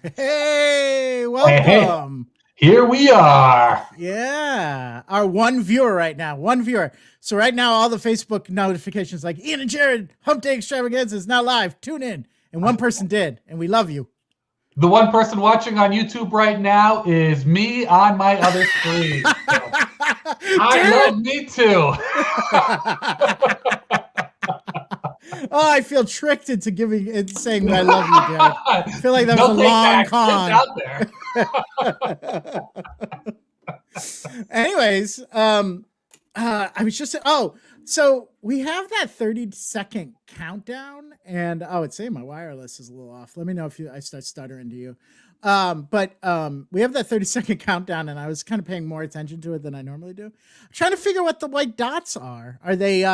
Hey, Hey, welcome. here we are. Yeah, our one viewer right now, one viewer. So right now, all the Facebook notifications like Ian and Jerrod, Humpday Extravaganza is now live. Tune in. And one person did, and we love you. The one person watching on YouTube right now is me on my other screen. So I Jerrod! love me too. Oh, I feel tricked into giving and saying I love you, Jerrod. I feel like that was No a take long backs. It's con. out there. Anyways, I was just so we have that 30-second countdown, and it's saying my wireless is a little off. Let me know if I start stuttering to you. But we have that 30-second countdown, and I was kind of paying more attention to it than I normally do. I'm trying to figure what the white dots are. Are they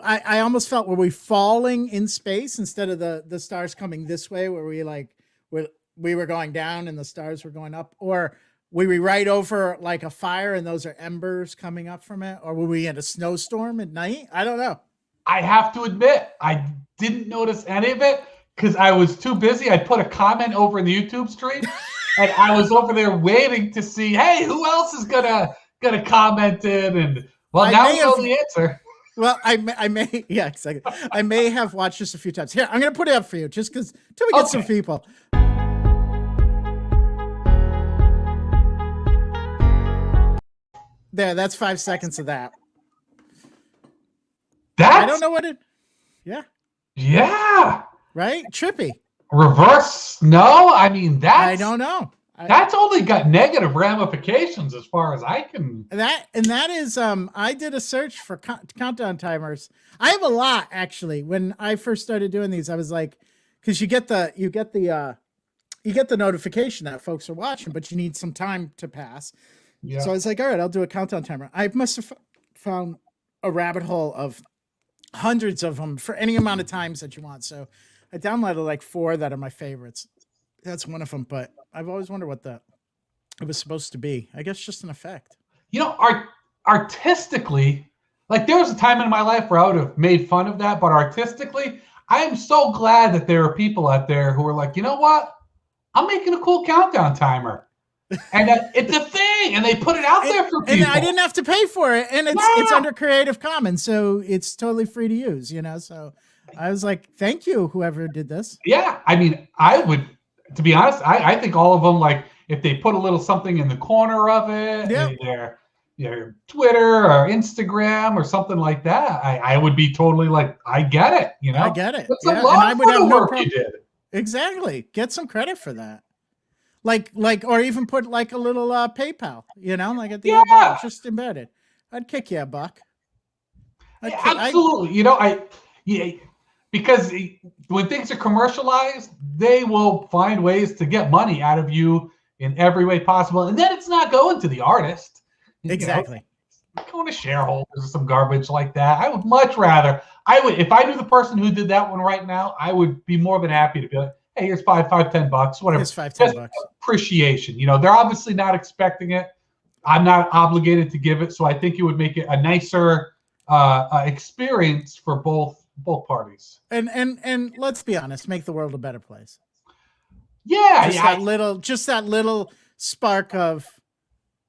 I almost felt, were we falling in space instead of the stars coming this way, where we were going down and the stars were going up? Or were we right over like a fire and those are embers coming up from it? Or were we in a snowstorm at night? I don't know. I have to admit, I didn't notice any of it because I was too busy. I put a comment over in the YouTube stream, and I was over there waiting to see, hey, who else is gonna comment in? And well, now we know the answer. Well, I may, yeah, exactly. I may have watched this a few times. Here, I'm going to put it up for you just because, till we get some people. There, that's 5 seconds of that. I don't know what it, yeah. Yeah. Right? Trippy. Reverse snow? I mean, I don't know. That's only got negative ramifications as far as I can. That is, I did a search for countdown timers. I have a lot, actually. When I first started doing these, I was like, because you get the notification that folks are watching, but you need some time to pass. Yeah. So I was like, all right, I'll do a countdown timer. I must have found a rabbit hole of hundreds of them for any amount of times that you want. So I downloaded like 4 that are my favorites. That's one of them, but I've always wondered what it was supposed to be. I guess just an effect. You know, artistically, like there was a time in my life where I would have made fun of that, but artistically, I am so glad that there are people out there who are like, you know what? I'm making a cool countdown timer. And it's a thing, and they put it out there for people. And I didn't have to pay for it, and it's under Creative Commons, so it's totally free to use, you know? So I was like, thank you, whoever did this. Yeah, I mean, I would, to be honest, I think all of them, like, if they put a little something in the corner of it, their Twitter or Instagram or something like that, I would be totally like, I get it, you know? I get it. It's a lot and I would have no problem. You did. Exactly. Get some credit for that. Like, or even put like a little PayPal, you know, like at the end, just embedded. I'd kick you a buck. Absolutely. You know, because when things are commercialized, they will find ways to get money out of you in every way possible. And then it's not going to the artist. Exactly. You know, going to shareholders or some garbage like that. I would much rather, if I knew the person who did that one right now, I would be more than happy to be like, hey, here's $5, $10, whatever. Here's $5, $10. Appreciation. You know, they're obviously not expecting it. I'm not obligated to give it. So I think it would make it a nicer experience for both parties. And let's be honest, make the world a better place. Yeah, just that little spark of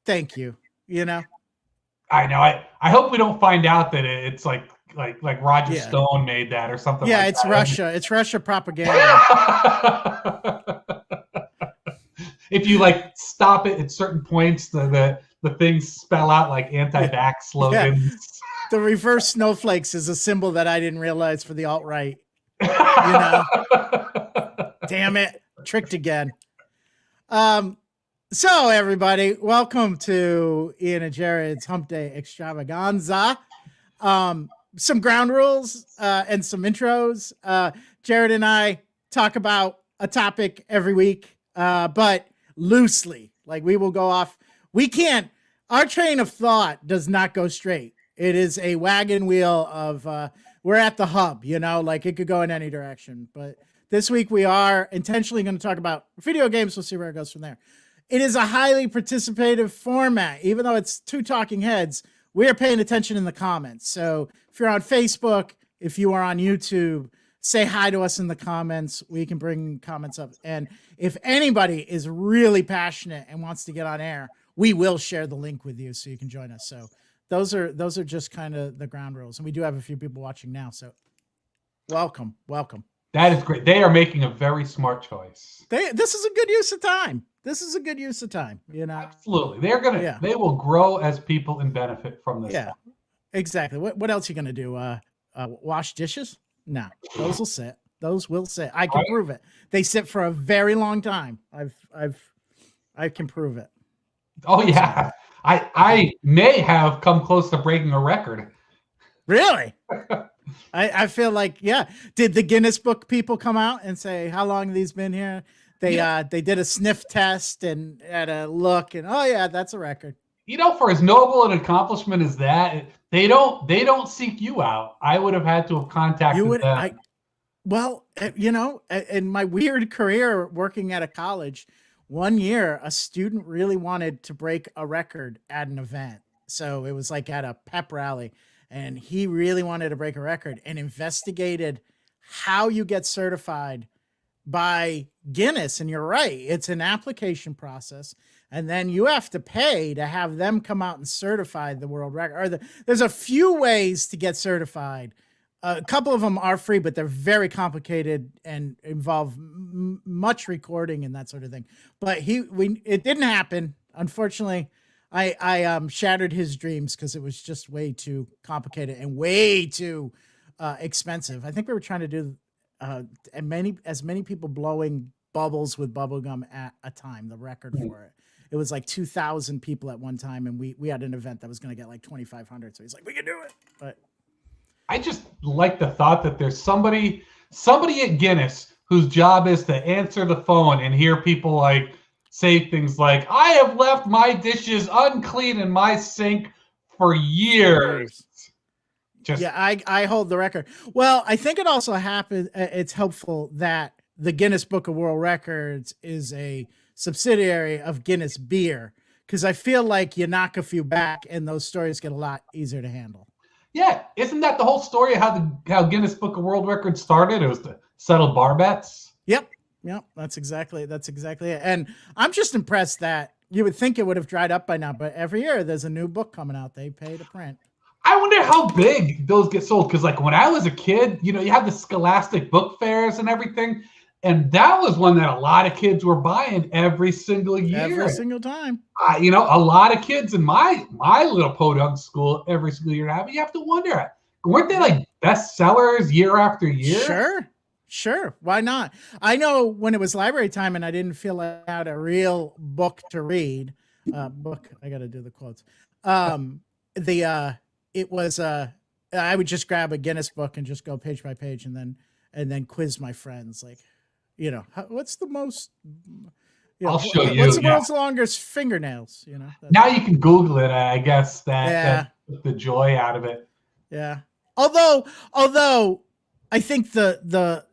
thank you, you know. I know. I hope we don't find out that it's like Roger Stone made that or something. Yeah, like it's that. Russia. It's Russia propaganda. If you like stop it at certain points, the things spell out like anti-vax slogans. Yeah. The reverse snowflakes is a symbol that I didn't realize for the alt-right. You know? Damn it. Tricked again. So everybody, welcome to Ian and Jerrod's Humpday Extravaganza. Some ground rules and some intros. Jerrod and I talk about a topic every week, but loosely. Like we will go off. Our train of thought does not go straight. It is a wagon wheel of, we're at the hub, you know, like it could go in any direction. But this week we are intentionally going to talk about video games. We'll see where it goes from there. It is a highly participative format. Even though it's 2 talking heads, we are paying attention in the comments. So if you're on Facebook, if you are on YouTube, say hi to us in the comments. We can bring comments up. And if anybody is really passionate and wants to get on air, we will share the link with you so you can join us. So those are just kind of the ground rules. And we do have a few people watching now. So welcome. That is great. They are making a very smart choice. This is a good use of time. Absolutely. They will grow as people and benefit from this. Yeah, exactly. What else are you going to do? Wash dishes? No, those will sit. I can prove it. They sit for a very long time. I can prove it. Oh yeah. I may have come close to breaking a record. Really? I feel like, yeah. Did the Guinness Book people come out and say how long have these been here? They did a sniff test and had a look and oh yeah, that's a record. For as noble an accomplishment as that, they don't seek you out. I would have had to have contacted them. In my weird career working at a college, one year a student really wanted to break a record at an event. So it was like at a pep rally, and he really wanted to break a record and investigated how you get certified by Guinness. And you're right, it's an application process, and then you have to pay to have them come out and certify the world record. There's a few ways to get certified. A couple of them are free, but they're very complicated and involve much recording and that sort of thing. But it didn't happen. Unfortunately, I shattered his dreams because it was just way too complicated and way too expensive. I think we were trying to do as many people blowing bubbles with bubble gum at a time, the record for it. It was like 2,000 people at one time, and we had an event that was going to get like 2,500. So he's like, we can do it. But I just like the thought that there's somebody at Guinness whose job is to answer the phone and hear people like say things like, I have left my dishes unclean in my sink for years. I hold the record. Well, I think it also happened. It's helpful that the Guinness Book of World Records is a subsidiary of Guinness Beer, because I feel like you knock a few back and those stories get a lot easier to handle. Yeah, isn't that the whole story of how Guinness Book of World Records started? It was to settle bar bets. Yep, that's exactly it. And I'm just impressed that you would think it would have dried up by now, but every year there's a new book coming out. They pay to print. I wonder how big those get sold, because like when I was a kid, you have the Scholastic book fairs and everything, and that was one that a lot of kids were buying every single year. Every single time. A lot of kids in my little podunk school every single year have. You have to wonder, weren't they like bestsellers year after year? Sure. Why not? I know when it was library time and I didn't feel like I had a real book to read. Book. I got to do the quotes. It was I would just grab a Guinness book and just go page by page and then quiz my friends like, what's the most? I'll show you. What's the world's longest fingernails? Now you can Google it. I guess that the joy out of it. Yeah. Although I think the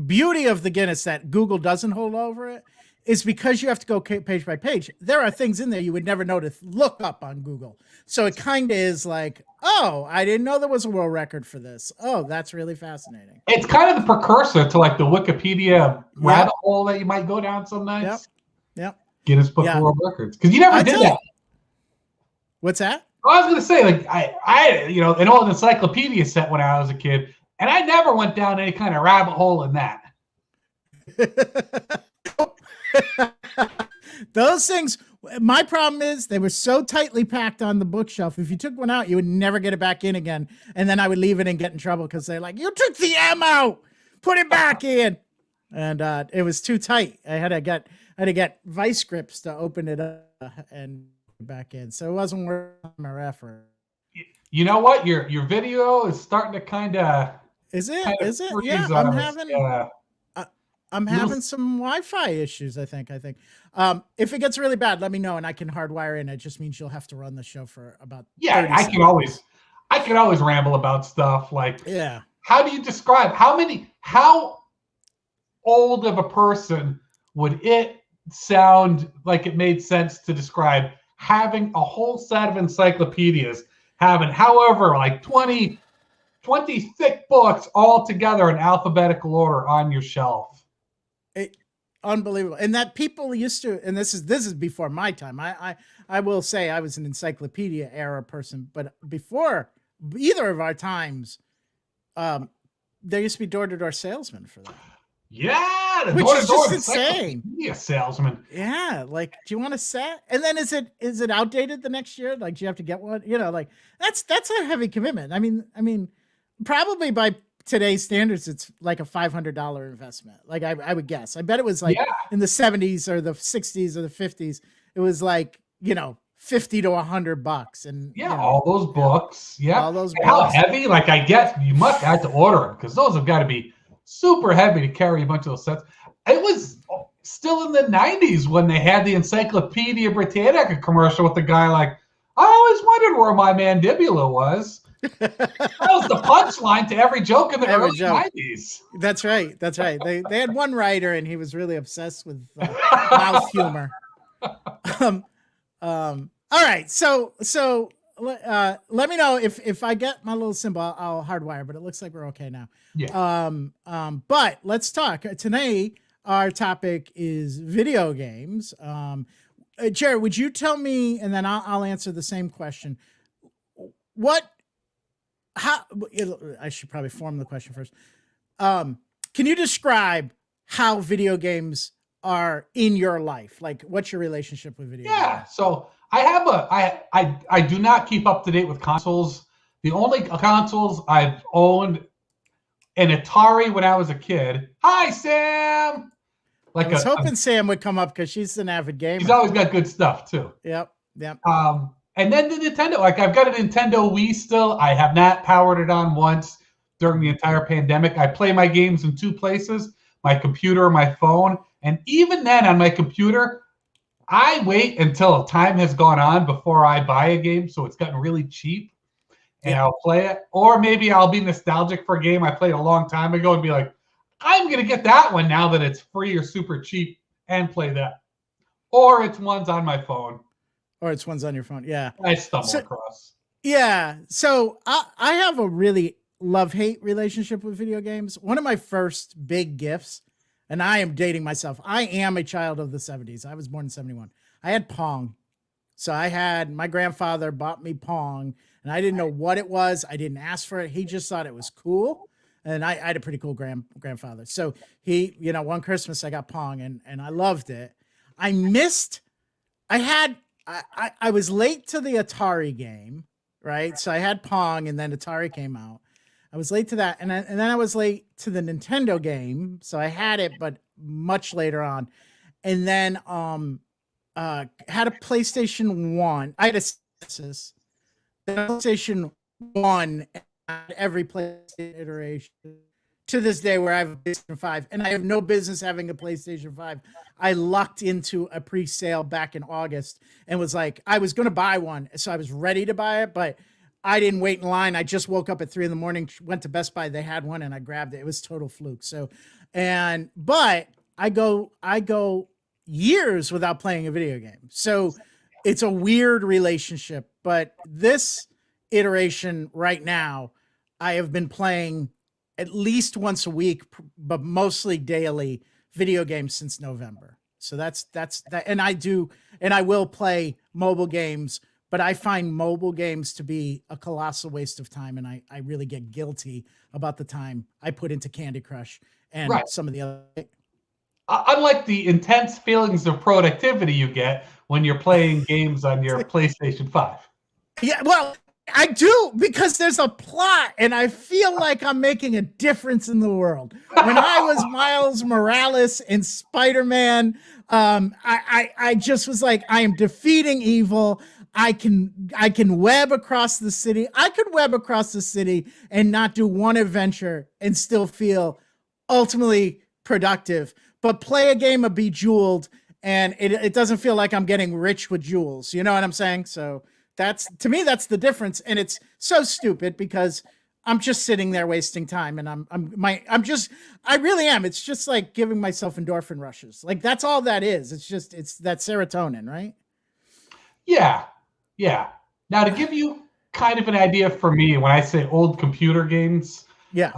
beauty of the Guinness that Google doesn't hold over it is because you have to go page by page. There are things in there you would never know to look up on Google. So it kind of is like, oh, I didn't know there was a world record for this. Oh, that's really fascinating. It's kind of the precursor to like the Wikipedia rabbit hole that you might go down some nights. Yep. Guinness Book of World Records. Because you never did that. What's that? I was going to say, like, I an old encyclopedia set when I was a kid, and I never went down any kind of rabbit hole in that. Those things, my problem is they were so tightly packed on the bookshelf. If you took one out, you would never get it back in again. And then I would leave it and get in trouble because they're like, you took the M out, put it back in. And it was too tight. I had to get vice grips to open it up and back in. So it wasn't worth my effort. You know what? Your video is starting to kind of. Is it? Yeah, I'm having some Wi-Fi issues, I think. If it gets really bad, let me know and I can hardwire in. It just means you'll have to run the show for about 30 I can always ramble about stuff like, how do you describe how old of a person would it sound like it made sense to describe having a whole set of encyclopedias, having however like 20 20 thick books all together in alphabetical order on your shelf. Unbelievable. And that people used to, and this is before my time. I will say I was an encyclopedia era person, but before either of our times, there used to be door-to-door salesmen for that. Yeah, the door-to-door insane. Salesman. Yeah, like, do you want a set? And then is it outdated the next year? Like, do you have to get one? You know, like that's a heavy commitment. I mean, probably by today's standards, it's like a $500 investment. Like I would guess. I bet it was like in the 70s or the 60s or the 50s. It was like, you know, $50 to $100, and you know, all those books. Yeah, all those books. How heavy? Like, I guess you must have to order them because those have got to be super heavy to carry a bunch of those sets. It was still in the 90s when they had the Encyclopedia Britannica commercial with the guy like, I always wondered where my mandibula was. That was the punchline to every joke in the early 90s. That's right. That's right. They had one writer, and he was really obsessed with mouth humor. All right. So let me know if I get my little symbol, I'll hardwire, but it looks like we're okay now. Yeah. But let's talk. Today, our topic is video games. Jerrod, would you tell me, and then I'll answer the same question. I should probably form the question first. Can you describe how video games are in your life? Like, what's your relationship with video games? Yeah. So I do not keep up to date with consoles. The only consoles I've owned, an Atari when I was a kid. Hi, Sam. Like, I was hoping Sam would come up because she's an avid gamer. She's always got good stuff too. Yep. And then the Nintendo, like, I've got a Nintendo Wii still. I have not powered it on once during the entire pandemic. I play my games in two places, my computer, my phone. And even then on my computer, I wait until time has gone on before I buy a game. So it's gotten really cheap and I'll play it. Or maybe I'll be nostalgic for a game I played a long time ago and be like, I'm going to get that one now that it's free or super cheap and play that. Or it's ones on my phone. Or it's ones on your phone. Yeah. I stumble across. Yeah. So I have a really love-hate relationship with video games. One of my first big gifts, and I am dating myself. I am a child of the 70s. I was born in 71. I had Pong. So my grandfather bought me Pong, and I didn't know what it was. I didn't ask for it. He just thought it was cool. And I had a pretty cool grandfather. So he, one Christmas I got Pong, and I loved it. I was late to the Atari game, right? So I had Pong, and then Atari came out. I was late to that, and then I was late to the Nintendo game. So I had it, but much later on. And then had a PlayStation 1. I had a PlayStation 1 at every PlayStation iteration to this day, where I have a PlayStation 5, and I have no business having a PlayStation 5. I lucked into a pre-sale back in August and was like, I was going to buy one. So I was ready to buy it, but I didn't wait in line. I just woke up at 3 a.m, went to Best Buy. They had one and I grabbed it. It was total fluke. But I go years without playing a video game. So it's a weird relationship, but this iteration right now, I have been playing at least once a week, but mostly daily video games since November. So that's that. And I will play mobile games, but I find mobile games to be a colossal waste of time. And I really get guilty about the time I put into Candy Crush and some of the other. Unlike the intense feelings of productivity you get when you're playing games on your PlayStation 5. Yeah, well, I do, because there's a plot and I feel like I'm making a difference in the world. When I was Miles Morales in Spider-Man, I just was like, I am defeating evil. I can web across the city. I could web across the city and not do one adventure and still feel ultimately productive, but play a game of Bejeweled and it doesn't feel like I'm getting rich with jewels. You know what I'm saying? So to me, that's the difference. And it's so stupid because I'm just sitting there wasting time, and I really am. It's just like giving myself endorphin rushes. Like, that's all that is. It's that serotonin, right? Yeah. Yeah. Now, to give you kind of an idea for me when I say old computer games. Yeah.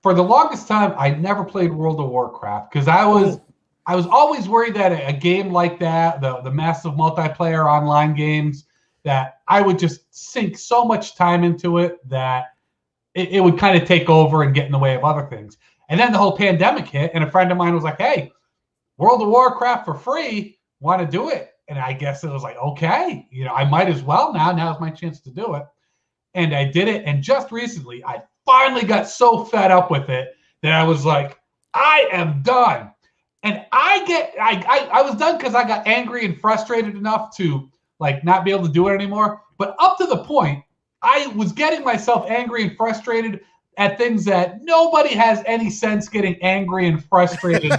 For the longest time, I never played World of Warcraft because I was always worried that a game like that, the massive multiplayer online games, that I would just sink so much time into it that it would kind of take over and get in the way of other things. And then the whole pandemic hit, and a friend of mine was like, hey, World of Warcraft for free, want to do it? And I guess it was like, okay, I might as well now. Now's my chance to do it. And I did it. And just recently, I finally got so fed up with it that I was like, I am done. And I was done because I got angry and frustrated enough to like not be able to do it anymore. But up to the point, I was getting myself angry and frustrated at things that nobody has any sense getting angry and frustrated.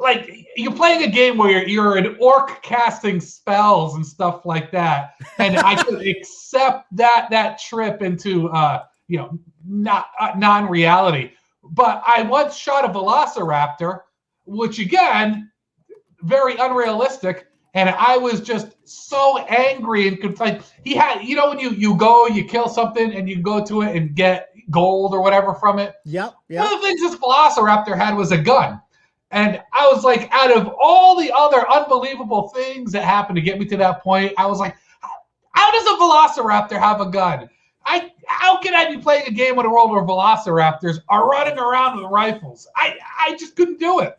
like you're playing a game where you're an orc casting spells and stuff like that, and I could accept that trip into non-reality. But I once shot a velociraptor, which again, very unrealistic. And I was just so angry and like he had, when you go, you kill something and you go to it and get gold or whatever from it. Yep. One of the things this velociraptor had was a gun. And I was like, out of all the other unbelievable things that happened to get me to that point, I was like, how does a velociraptor have a gun? How can I be playing a game in a world where velociraptors are running around with rifles? I just couldn't do it.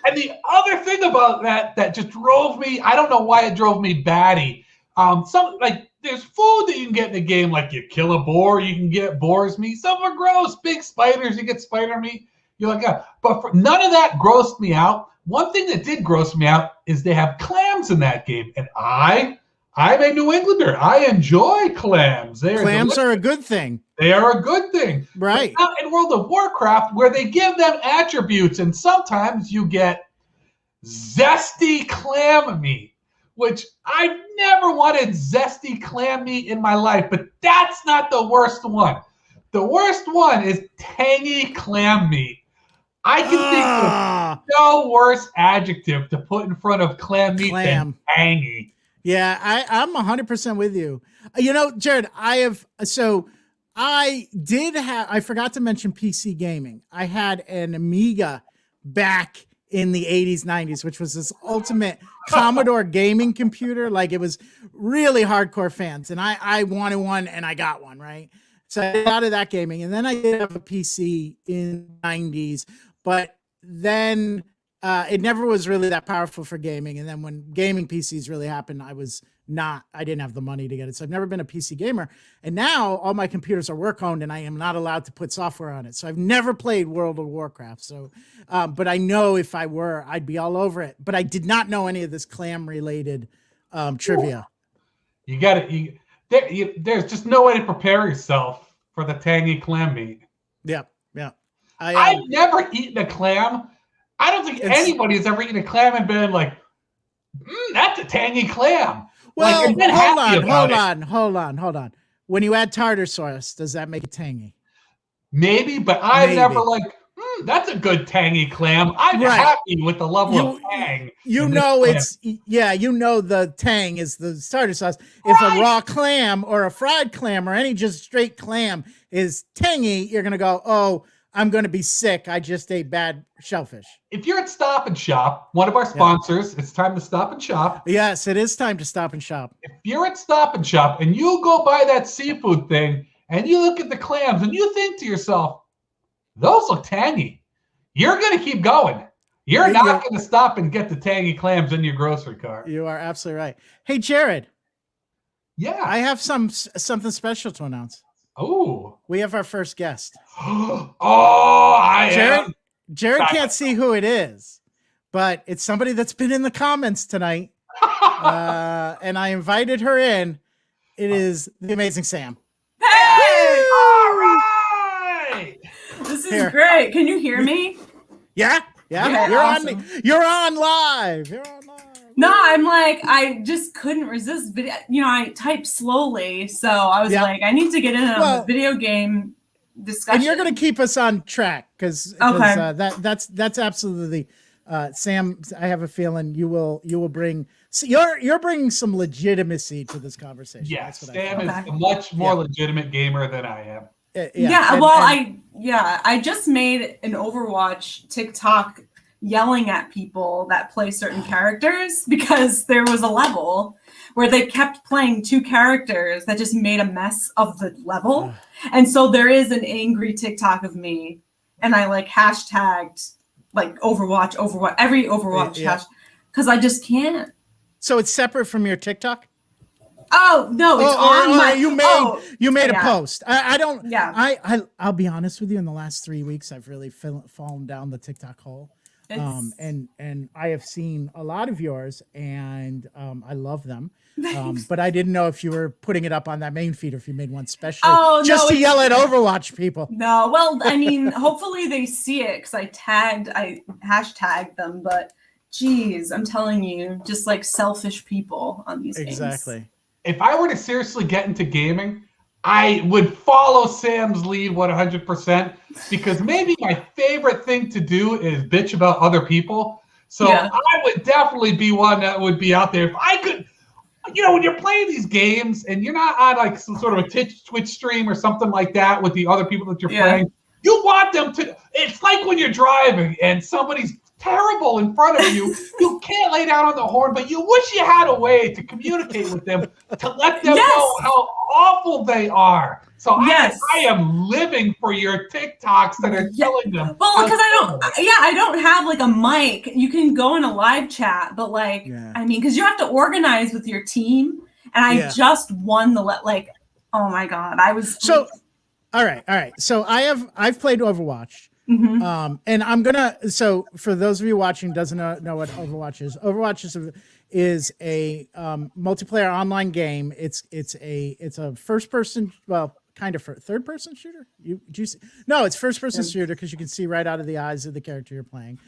And the other thing about that just drove me, I don't know why it drove me batty. There's food that you can get in the game, like you kill a boar, you can get boar's meat. Some are gross, big spiders, you get spider meat. You're like, but none of that grossed me out. One thing that did gross me out is they have clams in that game, and I'm a New Englander. I enjoy clams. Clams are a good thing. They are a good thing. Right. But not in World of Warcraft, where they give them attributes, and sometimes you get zesty clam meat, which I've never wanted zesty clam meat in my life, but that's not the worst one. The worst one is tangy clam meat. I can think of no worse adjective to put in front of clam meat than tangy. Yeah, I'm 100% with you. Jerrod, I forgot to mention PC gaming. I had an Amiga back in the 80s, 90s, which was this ultimate Commodore gaming computer. Like it was really hardcore fans. And I wanted one and I got one, right? So I got out of that gaming. And then I did have a PC in the 90s, but then it never was really that powerful for gaming. And then when gaming PCs really happened, I didn't have the money to get it. So I've never been a PC gamer. And now all my computers are work owned and I am not allowed to put software on it. So I've never played World of Warcraft. So, but I know if I were, I'd be all over it. But I did not know any of this clam related trivia. You got it. There's just no way to prepare yourself for the tangy clam meat. Yeah. I've never eaten a clam. I don't think anybody has ever eaten a clam and been like, that's a tangy clam. Well, hold on. When you add tartar sauce, does that make it tangy? Maybe, but I've never like, that's a good tangy clam. I'm happy with the level of tang. The tang is the tartar sauce. If a raw clam or a fried clam or any just straight clam is tangy, you're going to go, oh, I'm going to be sick. I just ate bad shellfish. If you're at Stop and Shop, one of our sponsors, it's time to Stop and Shop. Yes, it is time to Stop and Shop. If you're at Stop and Shop and you go buy that seafood thing and you look at the clams and you think to yourself, those look tangy, you're going to keep going. You're not going to stop and get the tangy clams in your grocery cart. You are absolutely right. Hey, Jerrod. Yeah. I have something special to announce. Oh, we have our first guest. Jerrod can't see who it is, but it's somebody that's been in the comments tonight. And I invited her in. It is the amazing Sam. Hey! All right! This is great. Can you hear me? Yeah. Okay, You're awesome. You're on live. No, I'm like, I just couldn't resist video. I type slowly, so I was like, I need to get in on the video game discussion. And you're going to keep us on track because that's absolutely Sam, I have a feeling you will bring. So you're bringing some legitimacy to this conversation. Yes, That's what Sam is Okay. a much more legitimate gamer than I am. I just made an Overwatch TikTok yelling at people that play certain characters because there was a level where they kept playing two characters that just made a mess of the level. And so there is an angry TikTok of me, and I like hashtagged like Overwatch, every Overwatch hash, because I just can't. So it's separate from your TikTok? Oh no, it's on my. You made a post. I don't. Yeah. I'll be honest with you. In the last 3 weeks, I've really fallen down the TikTok hole. And I have seen a lot of yours, and I love them. But I didn't know if you were putting it up on that main feed or if you made one specially to yell at Overwatch people. No, well, I mean, hopefully they see it because I hashtagged them. But geez, I'm telling you, just like selfish people on these games. Exactly. If I were to seriously get into gaming, I would follow Sam's lead 100% because maybe my favorite thing to do is bitch about other people. So I would definitely be one that would be out there. If I could, when you're playing these games and you're not on like some sort of a Twitch stream or something like that with the other people that you're playing, you want them to, it's like when you're driving and somebody's terrible in front of you. You can't lay down on the horn, but you wish you had a way to communicate with them to let them know how awful they are. So I am living for your TikToks that are telling them. Well, because I don't have like a mic. You can go in a live chat, but like, I mean, because you have to organize with your team, and I just won oh my God, I was all right. So I've played Overwatch. Mm-hmm. And I'm gonna. So for those of you watching, doesn't know what Overwatch is. Overwatch is a multiplayer online game. It's a first person, well, kind of third person shooter. No, it's first person shooter because you can see right out of the eyes of the character you're playing.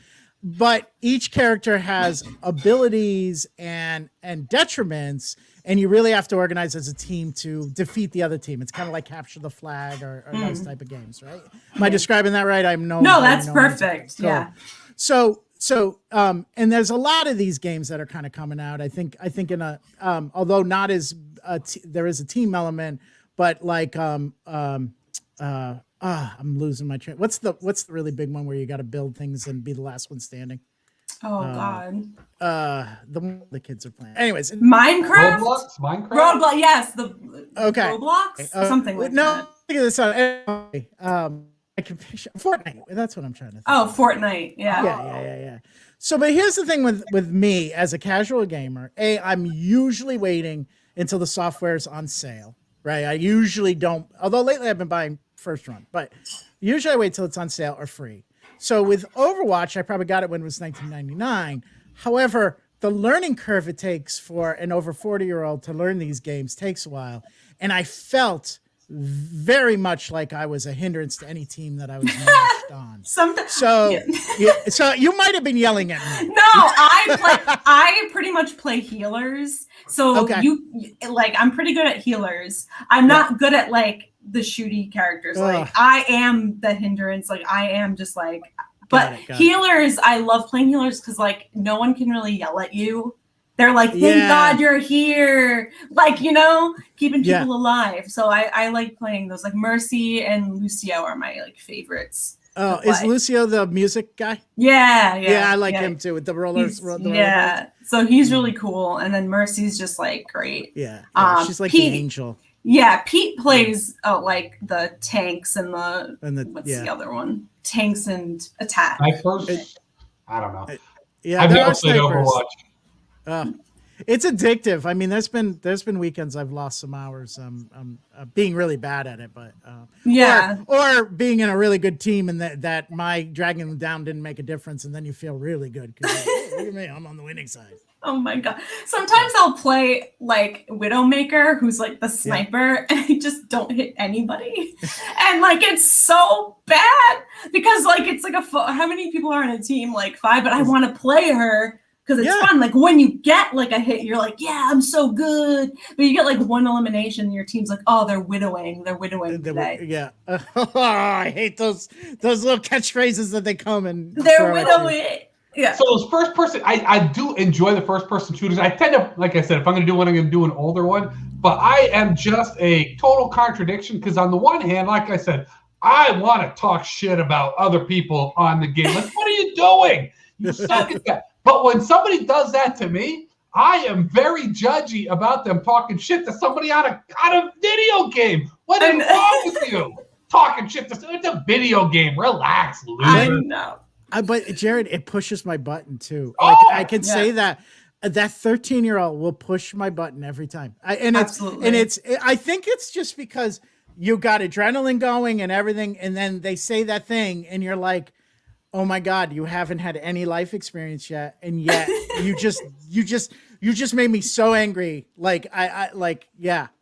But each character has abilities and detriments, and you really have to organize as a team to defeat the other team. It's kind of like capture the flag or those type of games, right? Am I describing that right? No, that's perfect. Cool. Yeah. So, and there's a lot of these games that are kind of coming out. I think in a, although not as there is a team element, but like, I'm losing my train. What's the really big one where you got to build things and be the last one standing? Oh God. The one the kids are playing. Anyways, Minecraft. Roblox. Yes. Roblox. Something like that. No, look at this. I can picture Fortnite. That's what I'm trying to think. Oh, Fortnite. Yeah. Yeah. So, but here's the thing with me as a casual gamer. I'm usually waiting until the software's on sale. Right. I usually don't. Although lately I've been buying first run, but usually I wait till it's on sale or free. So with Overwatch, I probably got it when it was $19.99. However, the learning curve it takes for an over 40-year-old to learn these games takes a while. And I felt very much like I was a hindrance to any team that I was matched on. So you might have been yelling at me. No, I pretty much play healers. So I'm pretty good at healers. I'm not good at like the shooty characters. Like I am the hindrance. Like I am just like, but healers, I love playing healers because like no one can really yell at you. They're like, thank God you're here. Like, keeping people alive. So I like playing those. Like Mercy and Lucio are my like favorites. Oh, is Lucio the music guy? Yeah, I like him too with the rollers. So he's really cool. And then Mercy's just like great. Yeah. She's like Pete, the angel. Yeah, Pete plays like the tanks and what's the other one? Tanks and attack. I don't know. I've never played Overwatch. It's addictive. I mean, there's been weekends I've lost some hours being really bad at it, but or being in a really good team and that my dragging them down didn't make a difference, and then you feel really good because look at me, I'm on the winning side. Oh my God. Sometimes I'll play like Widowmaker, who's like the sniper, and I just don't hit anybody. And like, it's so bad because like, it's like how many people are on a team? Like 5, but I want to play her because it's fun. Like when you get like a hit, you're like, yeah, I'm so good. But you get like one elimination and your team's like, oh, they're widowing today. Yeah. I hate those little catchphrases that they come and they're widowing. Yeah. So those first person, I do enjoy the first person shooters. I tend to, like I said, if I'm going to do one, I'm going to do an older one. But I am just a total contradiction because on the one hand, like I said, I want to talk shit about other people on the game. Like, what are you doing? You suck at that. But when somebody does that to me, I am very judgy about them talking shit to somebody on a video game. What is wrong with you? Talking shit to it's a video game. Relax, loser. I know. But Jerrod, it pushes my button too. Like, I can say that 13-year-old will push my button every time. I think it's just because you got adrenaline going and everything, and then they say that thing, and you're like, oh my God, you haven't had any life experience yet, and yet you just made me so angry. Like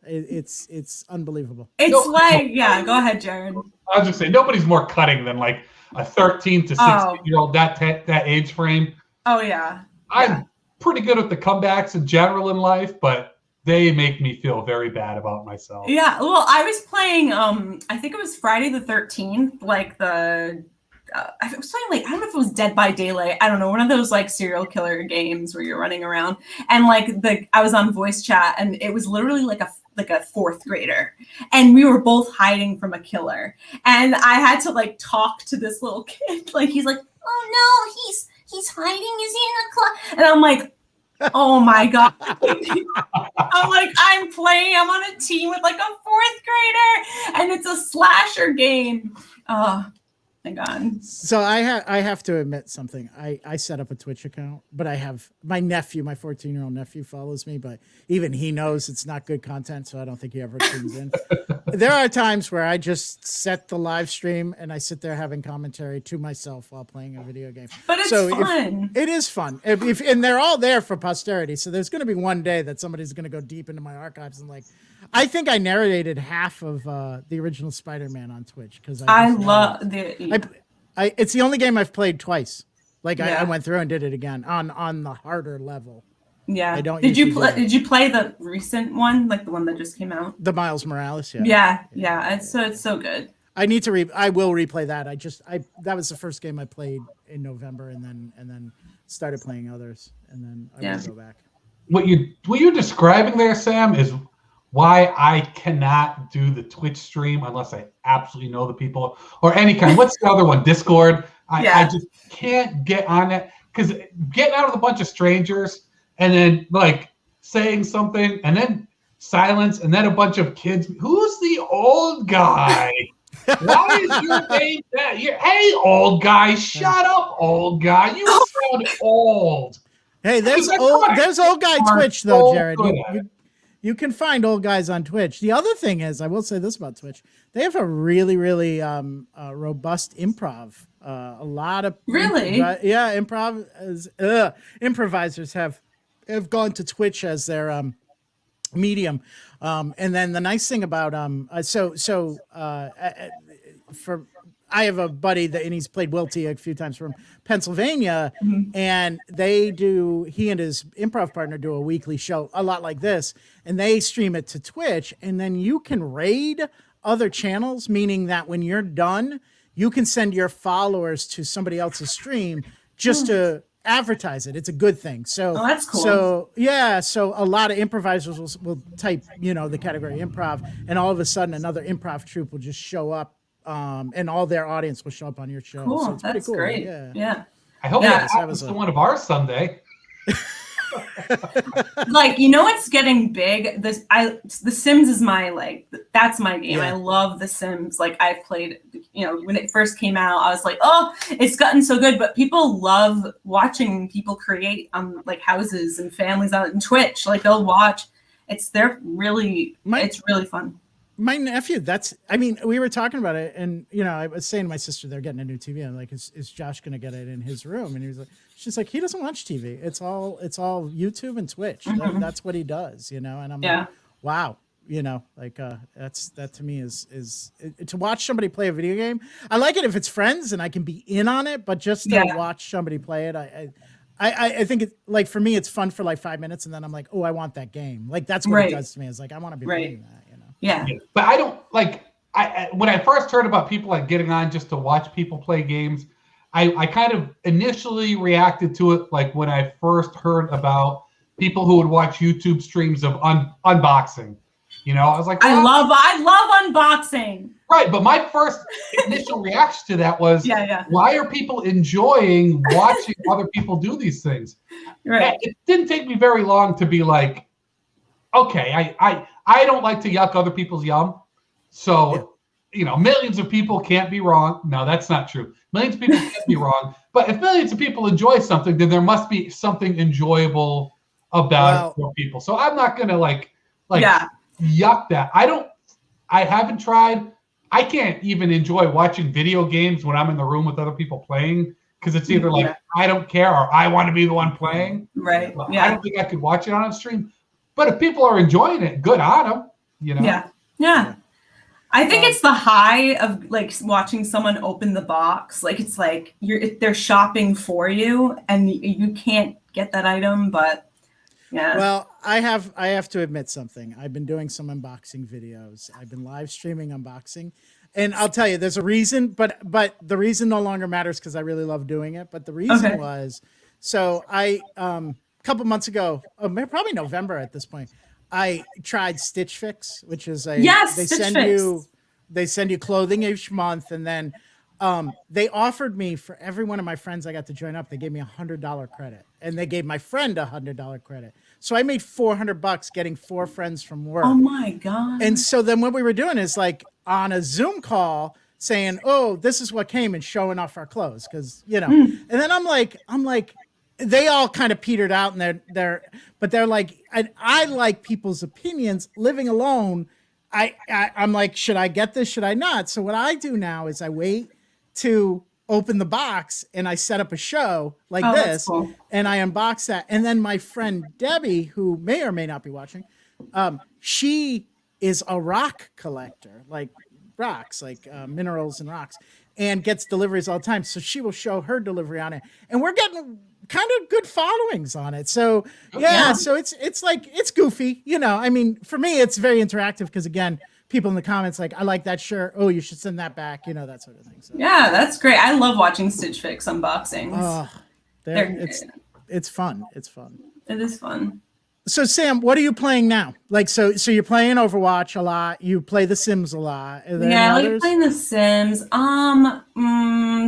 it's unbelievable. It's go ahead, Jerrod. I was just saying, nobody's more cutting than like a 13 to 16-year-old that age frame. Oh yeah. I'm pretty good at the comebacks in general in life, but they make me feel very bad about myself. Yeah. Well, I was playing I think it was Friday the 13th, like the I was playing like, I don't know if it was Dead by Daylight. I don't know, one of those like serial killer games where you're running around, and like I was on voice chat, and it was literally like a fourth grader, and we were both hiding from a killer, and I had to like talk to this little kid, like he's like, oh no, he's hiding, is he in the closet? And I'm like, oh my God. I'm like, I'm on a team with like a fourth grader, and it's a slasher game. Thank God. So I have to admit something. I set up a Twitch account, but I have my 14-year-old nephew follows me, but even he knows it's not good content, so I don't think he ever tunes in. There are times where I just set the live stream and I sit there having commentary to myself while playing a video game. But it's fun. It is fun. And they're all there for posterity. So there's going to be one day that somebody's going to go deep into my archives and like, I think I narrated half of the original Spider-Man on Twitch because I love it's the only game I've played twice. Like I went through and did it again on the harder level. Yeah. Did you play the recent one, like the one that just came out? The Miles Morales, yeah. It's so good. I need to I will replay that. That was the first game I played in November, and then started playing others, and then I will go back. What you're describing there, Sam, is why I cannot do the Twitch stream unless I absolutely know the people or any kind. What's the other one? Discord. I just can't get on it because getting out with a bunch of strangers and then like saying something and then silence and then a bunch of kids. Who's the old guy? Why is your name that? Hey, old guy, shut up, old guy. You sound old. Hey, there's old guy Twitch though, Jerrod. You can find old guys on Twitch. The other thing is, I will say this about Twitch: they have a really, really robust improv. A lot of improvisers have gone to Twitch as their medium. And then the nice thing about I have a buddy and he's played Wilty a few times from Pennsylvania, and he and his improv partner do a weekly show, a lot like this, and they stream it to Twitch, and then you can raid other channels, meaning that when you're done, you can send your followers to somebody else's stream just to advertise it. It's a good thing. So that's cool. So a lot of improvisers will type, the category improv, and all of a sudden another improv troupe will just show up. And all their audience will show up on your show. Cool. So it's pretty cool. Great. Yeah. I hope that happens to one of ours someday. Like, what's getting big? The Sims is that's my game. I love The Sims. Like, I've played, when it first came out, I was like, oh, it's gotten so good. But people love watching people create like houses and families on Twitch. Like, they'll watch. It's really fun. My nephew, we were talking about it, and I was saying to my sister they're getting a new TV. I'm like, is Josh gonna get it in his room? And she's like, he doesn't watch TV. It's all YouTube and Twitch. That's what he does, And I'm like, wow, that to me is to watch somebody play a video game. I like it if it's friends and I can be in on it, but just to watch somebody play it, I think it's like, for me, it's fun for like 5 minutes, and then I'm like, oh, I want that game. Like, that's what it does to me. It's like, I want to be playing that. Yeah. But I don't when I first heard about people like getting on just to watch people play games, I kind of initially reacted to it like when I first heard about people who would watch YouTube streams of unboxing. You know, I was like, I love unboxing. Right, but my first initial reaction to that was, why are people enjoying watching other people do these things? Right. It didn't take me very long to be like, okay, I don't like to yuck other people's yum. So, you know, millions of people can't be wrong. No, that's not true. Millions of people can't be wrong. But if millions of people enjoy something, then there must be something enjoyable about it for people. So I'm not gonna like yuck that. I haven't tried. I can't even enjoy watching video games when I'm in the room with other people playing, because it's either like I don't care or I want to be the one playing. Right. I don't think I could watch it on a stream. But if people are enjoying it, good on them. You know. Yeah. I think it's the high of like watching someone open the box. Like it's like they're shopping for you, and you can't get that item, but. Yeah. Well, I have to admit something. I've been doing some unboxing videos. I've been live streaming unboxing, and I'll tell you, there's a reason, but the reason no longer matters because I really love doing it. But the reason was, so I a couple months ago, probably November at this point, I tried Stitch Fix, which is they send you clothing each month, and then they offered me, for every one of my friends I got to join up, they gave me $100 credit, and they gave my friend $100 credit. So I made $400 getting 4 friends from work. Oh my God. And so then what we were doing is like on a Zoom call saying, oh, this is what came, and showing off our clothes. Cause you know, and then I'm like, they all kind of petered out, and they're like, I like people's opinions. Living alone, I'm like, should I get this? Should I not? So what I do now is I wait to open the box, and I set up a show like this, cool. And I unbox that. And then my friend Debbie, who may or may not be watching, she is a rock collector, like rocks, like minerals and rocks, and gets deliveries all the time. So she will show her delivery on it, and we're getting kind of good followings on it. So so it's like, it's goofy, you know. I mean, for me, it's very interactive because, again, people in the comments like, I like that shirt. Oh, you should send that back. You know, that sort of thing. So. Yeah, that's great. I love watching Stitch Fix unboxings. It's fun. It's fun. It is fun. So Sam, what are you playing now? Like, so you're playing Overwatch a lot. You play The Sims a lot. I like playing The Sims.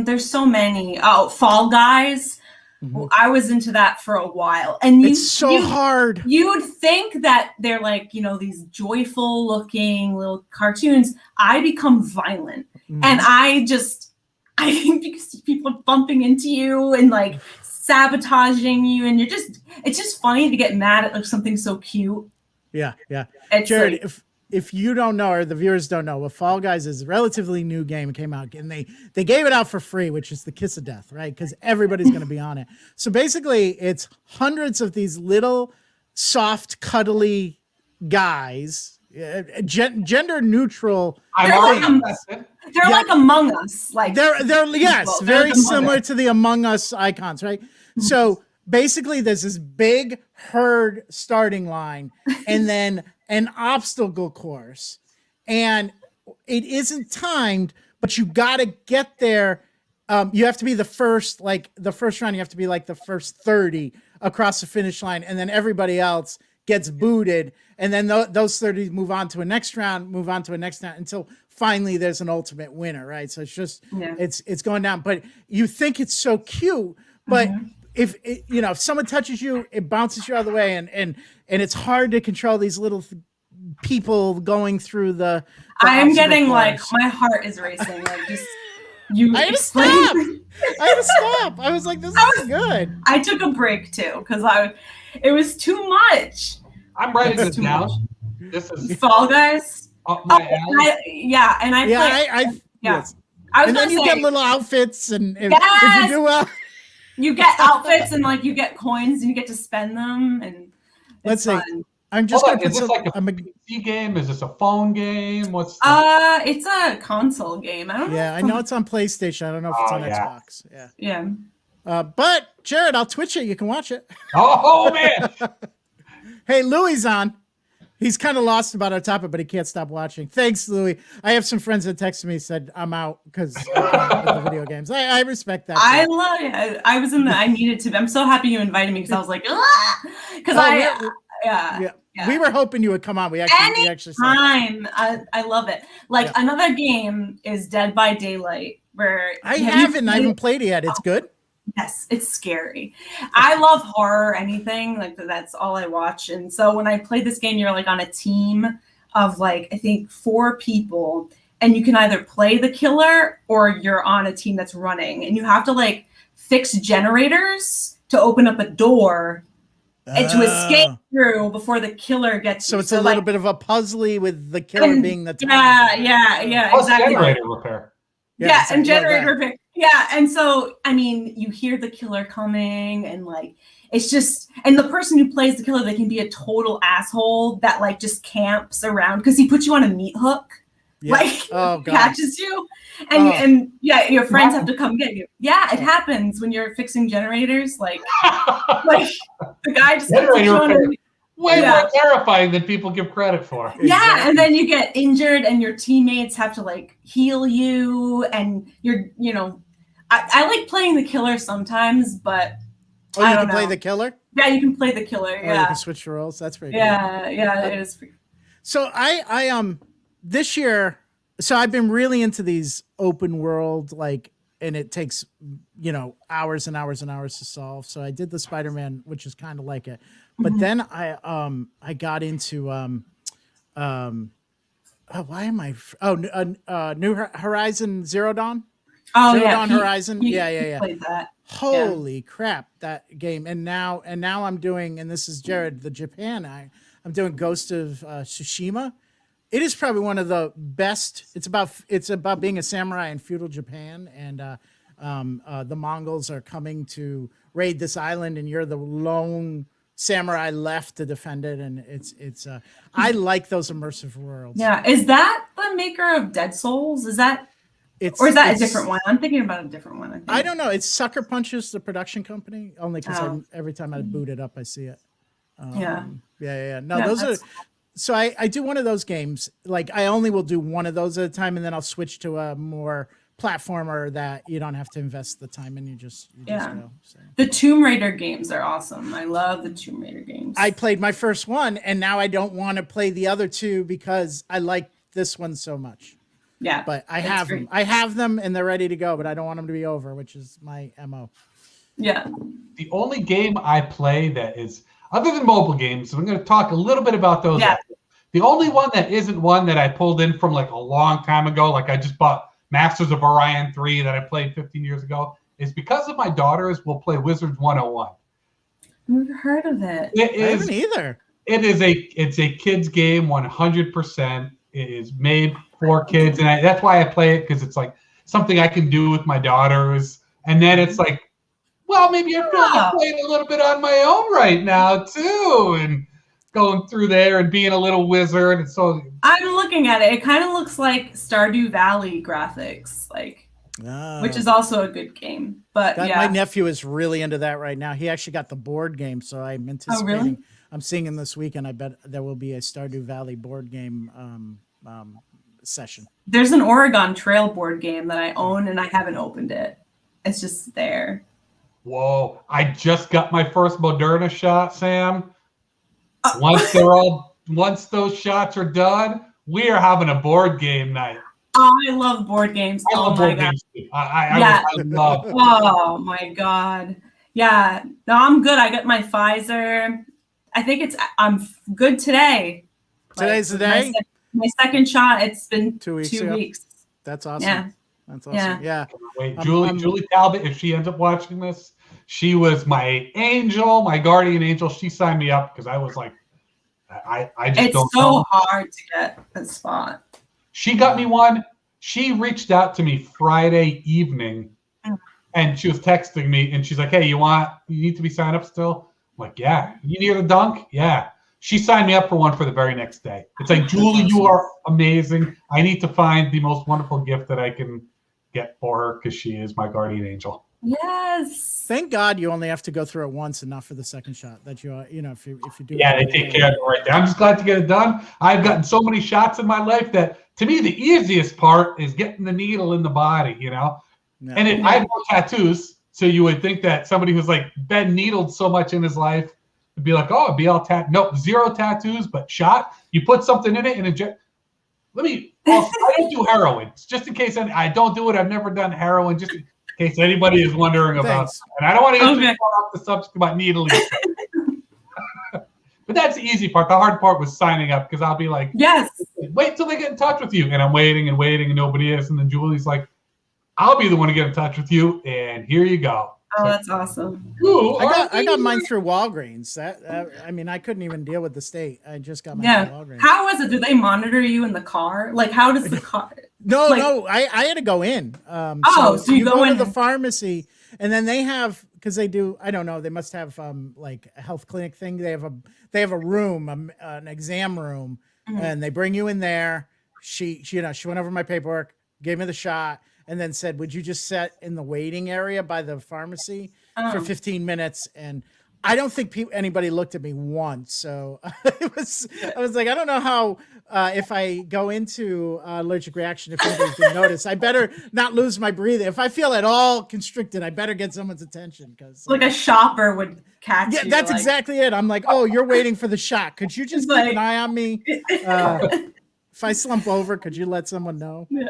There's so many. Oh, Fall Guys. Mm-hmm. I was into that for a while, and it's so hard. You would think that they're like, you know, these joyful looking little cartoons. I become violent, and I think because people are bumping into you and like sabotaging you, and it's just funny to get mad at like something so cute. Yeah. It's Jerrod, like, if you don't know, or the viewers don't know, well, Fall Guys is a relatively new game. It came out, and they gave it out for free, which is the kiss of death, right? Because everybody's going to be on it. So basically, it's hundreds of these little, soft, cuddly guys, gender neutral. They're like Among Us, like they're yes, very similar to the Among Us icons, right? So basically, there's this big herd starting line, and then an obstacle course, and it isn't timed, but you got to get there. You have to be the first round, you have to be like the first 30 across the finish line, and then everybody else gets booted, and then those 30 move on to a next round, until finally there's an ultimate winner, right? So it's just it's going down, but you think it's so cute, but if someone touches you, it bounces you out of the way, and it's hard to control these little people going through the I'm getting like, my heart is racing. Like, just I had to stop. I was like, this is good. I took a break too because it was too much. I'm writing this down. This is Fall Guys. Yes. And then you get little outfits, and if you do well, you get outfits, and like you get coins, and you get to spend them. And let's see. I'm just going to put is this like a PC game? Is this a phone game? It's a console game. I don't know. Yeah, I know it's on PlayStation. I don't know if it's on Xbox. Yeah. But Jerrod, I'll Twitch it. You can watch it. Oh man. Hey, Louis on. He's kind of lost about our topic, but he can't stop watching. Thanks, Louie. I have some friends that texted me, said I'm out because with the video games. I respect that. I love it. I was I needed to. I'm so happy you invited me because I was like, because we were hoping you would come on. We actually time. I love it. Like another game is Dead by Daylight, where I haven't played it yet. It's good. Yes, it's scary. I love horror, anything like that's all I watch. And so when I play this game, you're like on a team of like I think 4 people, and you can either play the killer or you're on a team that's running, and you have to like fix generators to open up a door and to escape through before the killer gets. So it's a little bit of a puzzly with the killer being the exactly. Generator repair. Yeah, and generator repair. Yeah, and so I mean, you hear the killer coming, and like it's just, and the person who plays the killer, they can be a total asshole that like just camps around because he puts you on a meat hook, like catches you, and your friends have to come get you. Yeah, it happens when you're fixing generators, like the guy just puts you on a way more terrifying than people give credit for. Yeah, and then you get injured, and your teammates have to like heal you, and I like playing the killer sometimes, but you can play the killer. Yeah, you can play the killer. Yeah, you can switch your roles. That's pretty. Yeah, it is. So I this year, so I've been really into these open world and it takes hours and hours and hours to solve. So I did the Spider-Man, which is kind of like it. But then I got into New Horizon Zero Dawn. Oh Zero Dawn Horizon. Yeah. Played that. Holy crap, that game. And now I'm doing, and this is Jerrod, the Japan. I'm doing Ghost of Tsushima. It is probably one of the best. It's about being a samurai in feudal Japan, and the Mongols are coming to raid this island, and you're the lone samurai left to defend it, and it's I like those immersive worlds. Yeah, is that the maker of Dead Souls? Is that or is that a different one? I'm thinking about a different one. I don't know. It's Sucker Punches, the production company, only because every time I boot it up, I see it. No, those are. So I do one of those games. Like I only will do one of those at a time, and then I'll switch to a more platformer that you don't have to invest the time in. You just go. So. The Tomb Raider games are awesome. I love the Tomb Raider games. I played my first one, and now I don't want to play the other two because I like this one so much. Yeah, but I have them. I have them, and they're ready to go. But I don't want them to be over, which is my MO. Yeah. The only game I play that is other than mobile games, I'm going to talk a little bit about those. Yeah. The only one that isn't one that I pulled in from like a long time ago, like I just bought Masters of Orion 3 that I played 15 years ago, is because of my daughters will play Wizards 101. Never heard of it. I haven't either. It's a kids game 100%. It is made for kids, and that's why I play it, because it's like something I can do with my daughters. And then it's like, well, maybe I feel like playing a little bit on my own right now too, and going through there and being a little wizard. And so I'm looking at it. It kind of looks like Stardew Valley graphics, which is also a good game. But my nephew is really into that right now. He actually got the board game, so I'm anticipating. Oh, really? I'm seeing him this weekend. I bet there will be a Stardew Valley board game session. There's an Oregon Trail board game that I own, and I haven't opened it. It's just there. Whoa! I just got my first Moderna shot, Sam. Once those shots are done, we are having a board game night. Oh, I love board games. I love board games too. I love. Oh my god! Yeah, no, I'm good. I got my Pfizer. I think I'm good today. Today's the day. My second shot. It's been 2 weeks. 2 weeks. That's awesome. Yeah. That's awesome. Yeah. Wait, Julie Talbot, if she ends up watching this, she was my angel, my guardian angel. She signed me up because I was like, I just don't know. It's so hard to get a spot. She got me one. She reached out to me Friday evening, and she was texting me, and she's like, "Hey, you need to be signed up still?" I'm like, "Yeah." "You need a dunk?" "Yeah." She signed me up for one for the very next day. It's like, "Julie, you are amazing. I need to find the most wonderful gift that I can get for her because she is my guardian angel." Yes. Thank God you only have to go through it once and not for the second shot. That if you do. Yeah, they take care of it right there. I'm just glad to get it done. I've gotten so many shots in my life that, to me, the easiest part is getting the needle in the body. Yeah. And I have no tattoos, so you would think that somebody who's like been needled so much in his life would be like, oh, be all no, 0 tattoos, but shot. You put something in it and inject. I don't do heroin, just in case I don't do it. I've never done heroin, just in case anybody is wondering about it. And I don't want to get too far off the subject about needling. But that's the easy part. The hard part was signing up, because I'll be like, yes, wait till they get in touch with you. And I'm waiting and waiting and nobody is. And then Julie's like, I'll be the one to get in touch with you. And here you go. Oh, that's awesome. I got mine through Walgreens. I couldn't even deal with the state. I just got mine through Walgreens. How was it? Do they monitor you in the car? Like, how does the car? No. I had to go in. So you go to the pharmacy, and then they have, because they do. I don't know. They must have like a health clinic thing. They have a room, an exam room, and they bring you in there. She went over my paperwork, gave me the shot, and then said, would you just sit in the waiting area by the pharmacy for 15 minutes? And I don't think anybody looked at me once. So I was like, I don't know how, if I go into allergic reaction, if anybody's going to notice, I better not lose my breathing. If I feel at all constricted, I better get someone's attention. Because like a shopper would catch you. Yeah, that's exactly it. I'm like, oh, you're waiting for the shot. Could you just keep an eye on me? If I slump over, could you let someone know? Yeah.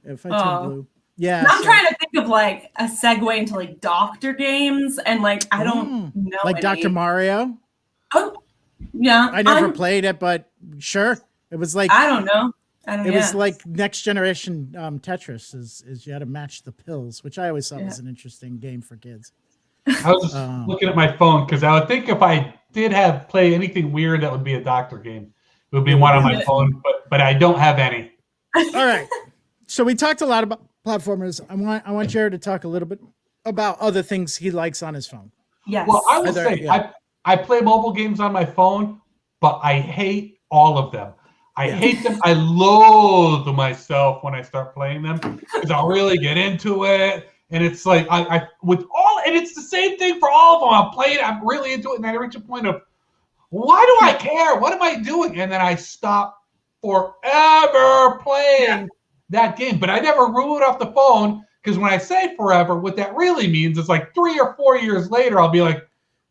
If I turn blue. Yeah. I'm trying to think of like a segue into like doctor games, and like I don't know. Like Dr. Mario? Oh, yeah. I never played it, but sure. It was like, I don't know. It was like next generation Tetris is you had to match the pills, which I always thought was an interesting game for kids. I was just looking at my phone, because I would think if I did play anything weird, that would be a doctor game. It would be one on my phone, but I don't have any. All right. So we talked a lot about platformers. I want Jerrod to talk a little bit about other things he likes on his phone. Yes. Well, I will say I play mobile games on my phone, but I hate all of them. I hate them. I loathe myself when I start playing them, because I'll really get into it. And it's like and it's the same thing for all of them. I'm playing, I'm really into it, and then I reach a point of, why do I care? What am I doing? And then I stop forever playing that game. But I never rule it off the phone, because when I say forever, what that really means is like 3 or 4 years later, I'll be like,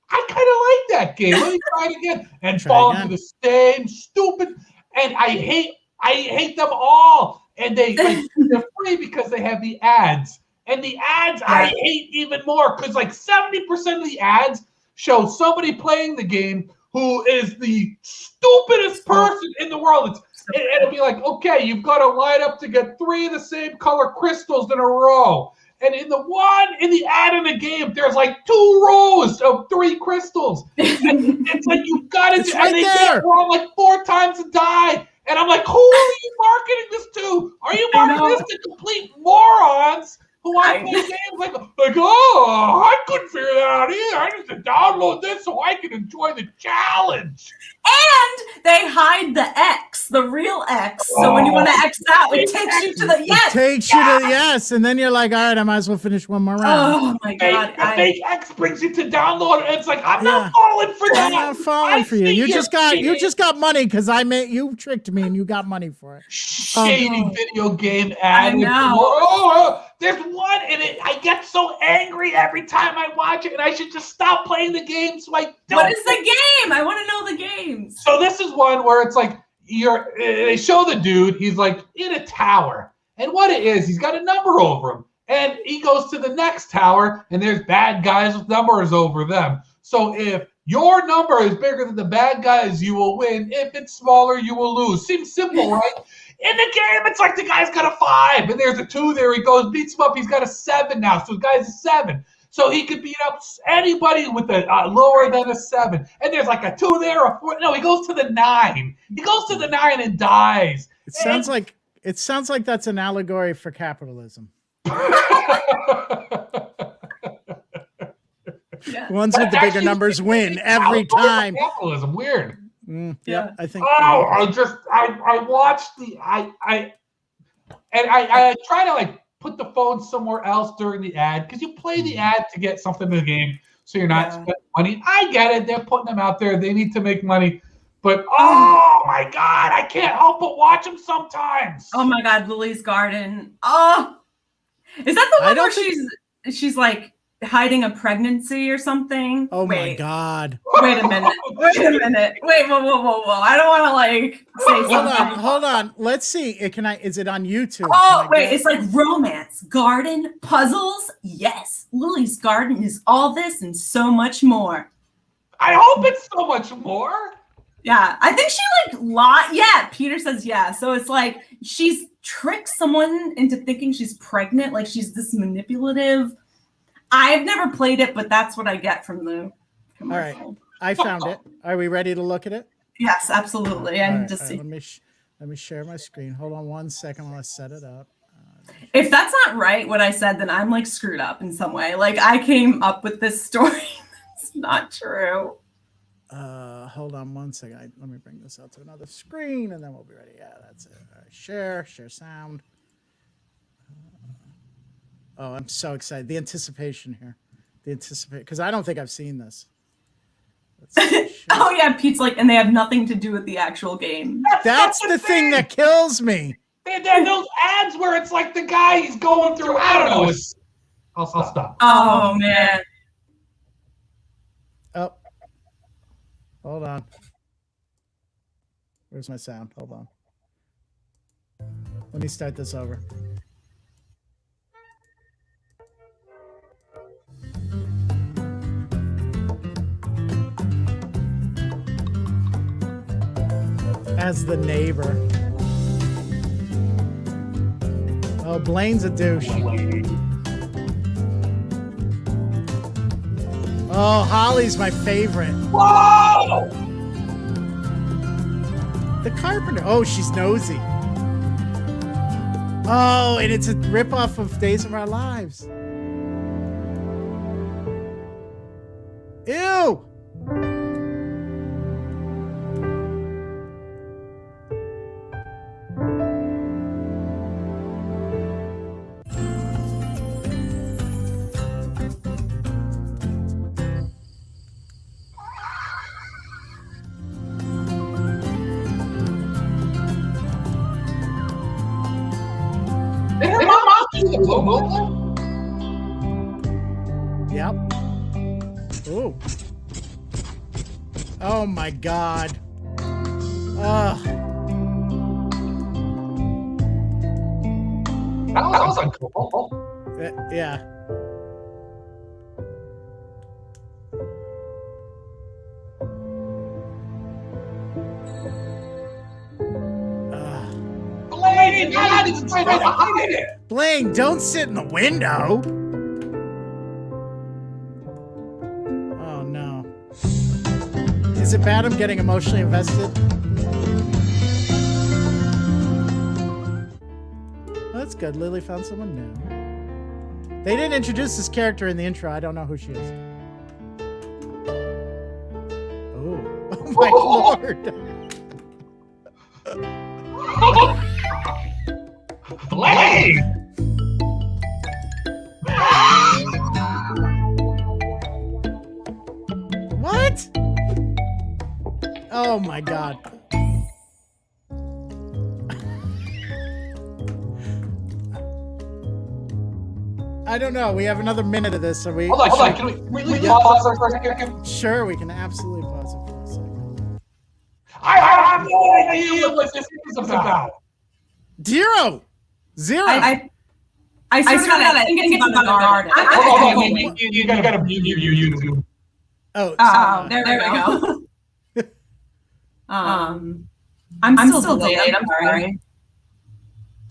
I kind of like that game. Let me try it again. And fall into the same stupid. And I hate them all. And they're free because they have the ads. And the ads I hate even more, because like 70% of the ads show somebody playing the game who is the stupidest person in the world. It'll be like, okay, you've got to line up to get 3 of the same color crystals in a row. And in the ad in the game, there's like 2 rows of 3 crystals. And it's like, you've got to do, and they get wrong like 4 times a die. And I'm like, who are you marketing this to? Are you marketing this to complete morons who I play games like, oh, I couldn't figure that out either. I need to download this so I can enjoy the challenge. And they hide the X, the real X. So when you want to X out, it takes you to the yes. It takes you to the yes. And then you're like, all right, I might as well finish one more round. Oh, my God. The fake X brings you to download it. It's like, I'm not falling for that. I'm not falling for you. You just got money because you tricked me and you got money for it. Shady video game ad. I know. There's one in it. I get so angry every time I watch it, and I should just stop playing the game so I don't. What is the game? I want to know the game. So this is one where it's like they show the dude, he's like in a tower, and what it is, he's got a number over him, and he goes to the next tower, and there's bad guys with numbers over them. So if your number is bigger than the bad guys, you will win. If it's smaller, you will lose. Seems simple, right? In the game, it's like the guy's got a 5, and there's a 2 there. He goes, beats him up. He's got a 7 now, so the guy's a 7. So he could beat up anybody with a lower than a 7. And there's like a 2 there, a 4. No, he goes to the 9. He goes to the 9 and dies. It sounds like that's an allegory for capitalism. Ones with the bigger numbers win every time. Capitalism, weird. Yeah, I think. Oh, I watched I try to like put the phone somewhere else during the ad because you play the ad to get something in the game, so you're not spending money. I get it; they're putting them out there. They need to make money, but oh my god, I can't help but watch them sometimes. Oh my god, Lily's Garden. Oh, is that the one where she's like hiding a pregnancy or something? Oh my god! Wait a minute! Wait a minute! Wait! Whoa! I don't want to like say something. Hold on. Let's see. Is it on YouTube? Oh wait! It's like romance, garden, puzzles. Yes, Lily's Garden is all this and so much more. I hope it's so much more. Yeah, I think she like lied. Yeah, Peter says yeah. So it's like she's tricked someone into thinking she's pregnant. Like she's this manipulative. I've never played it, but that's what I get from the commercial. All right, I found it. Are we ready to look at it? Yes, absolutely. And just see. Let me share my screen. Hold on 1 second while I set it up. If that's not right, what I said, then I'm like screwed up in some way. Like I came up with this story. It's not true. Hold on 1 second. Let me bring this out to another screen, and then we'll be ready. Yeah, that's it. All right, share sound. Oh, I'm so excited. The anticipation here. Because I don't think I've seen this. Oh, yeah, Pete's like, and they have nothing to do with the actual game. That's the thing that kills me. And those ads where it's like the guy he's going through, I don't know. I'll stop. Oh, man. Oh. Hold on. Where's my sound? Hold on. Let me start this over. As the neighbor. Oh, Blaine's a douche. Oh, Holly's my favorite. Whoa! The carpenter. Oh, she's nosy. Oh, and it's a ripoff of Days of Our Lives. Ew! Yep. Ooh. Oh my god. Ugh. That was uncool. Yeah. Blaine, don't sit in the window. Oh no. Is it bad I'm getting emotionally invested? Oh, that's good. Lily found someone new. They didn't introduce this character in the intro. I don't know who she is. Oh, oh my lord. Blade! What? Oh my god. I don't know. We have another minute of this, so we. Hold on. Can we pause there for a second? Sure, we can absolutely pause it for a second. I have no idea what this is about. Zero. I sort of think it's about a garden. You gotta mute YouTube. Oh, there we go. I'm still delayed. I'm sorry.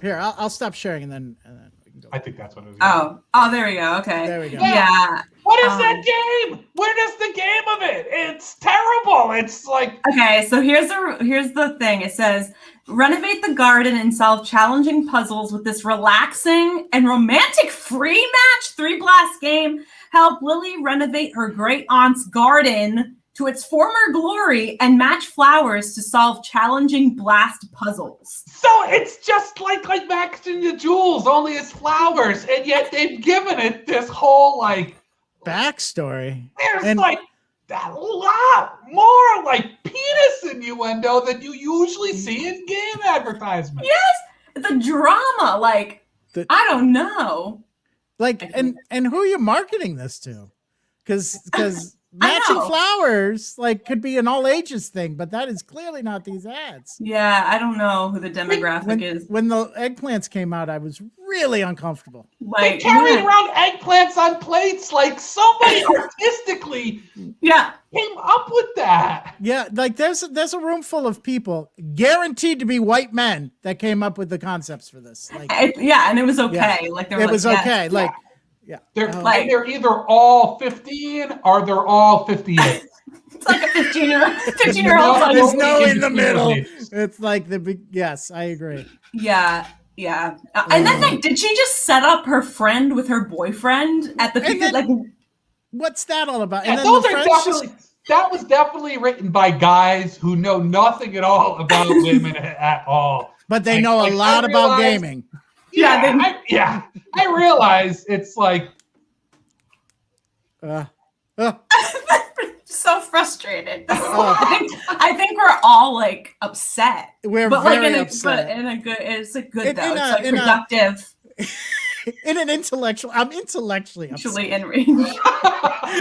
Here, I'll stop sharing and then we can go. I think that's what it is. Oh, there we go. Okay. There we go. Yeah. What is that game? What is the game of it? It's terrible. It's like okay. So here's the thing. It says renovate the garden and solve challenging puzzles with this relaxing and romantic free match 3 blast game. Help Lily renovate her great aunt's garden to its former glory and match flowers to solve challenging blast puzzles. So it's just like Max and the Jewels, only it's flowers, and yet they've given it this whole like backstory. There's like a lot more like penis innuendo than you usually see in game advertisements. Yes, the drama, like I don't know. Like, and who are you marketing this to? Because matching flowers like could be an all ages thing, but that is clearly not these ads. Yeah, I don't know who the demographic is. When the eggplants came out, I was really uncomfortable. Like, they carried around eggplants on plates, like somebody artistically came up with that. Yeah, like there's a room full of people guaranteed to be white men that came up with the concepts for this. Like, and it was okay. Yeah. Like it was okay. Like. Yeah, they're either all 15 or they're all 58. It's like a 15-year-old. There's no in the middle. It's like the big. Yes, I agree. Yeah. And then did she just set up her friend with her boyfriend at the picture? Like, what's that all about? Yeah, and then those are definitely. That was definitely written by guys who know nothing at all about women at all. But they know a lot about gaming. I realize it's like so frustrated. I think we're all like upset. We're very upset. But in a good, it's a good though. It's like productive. In an intellectual, I'm intellectually enraged.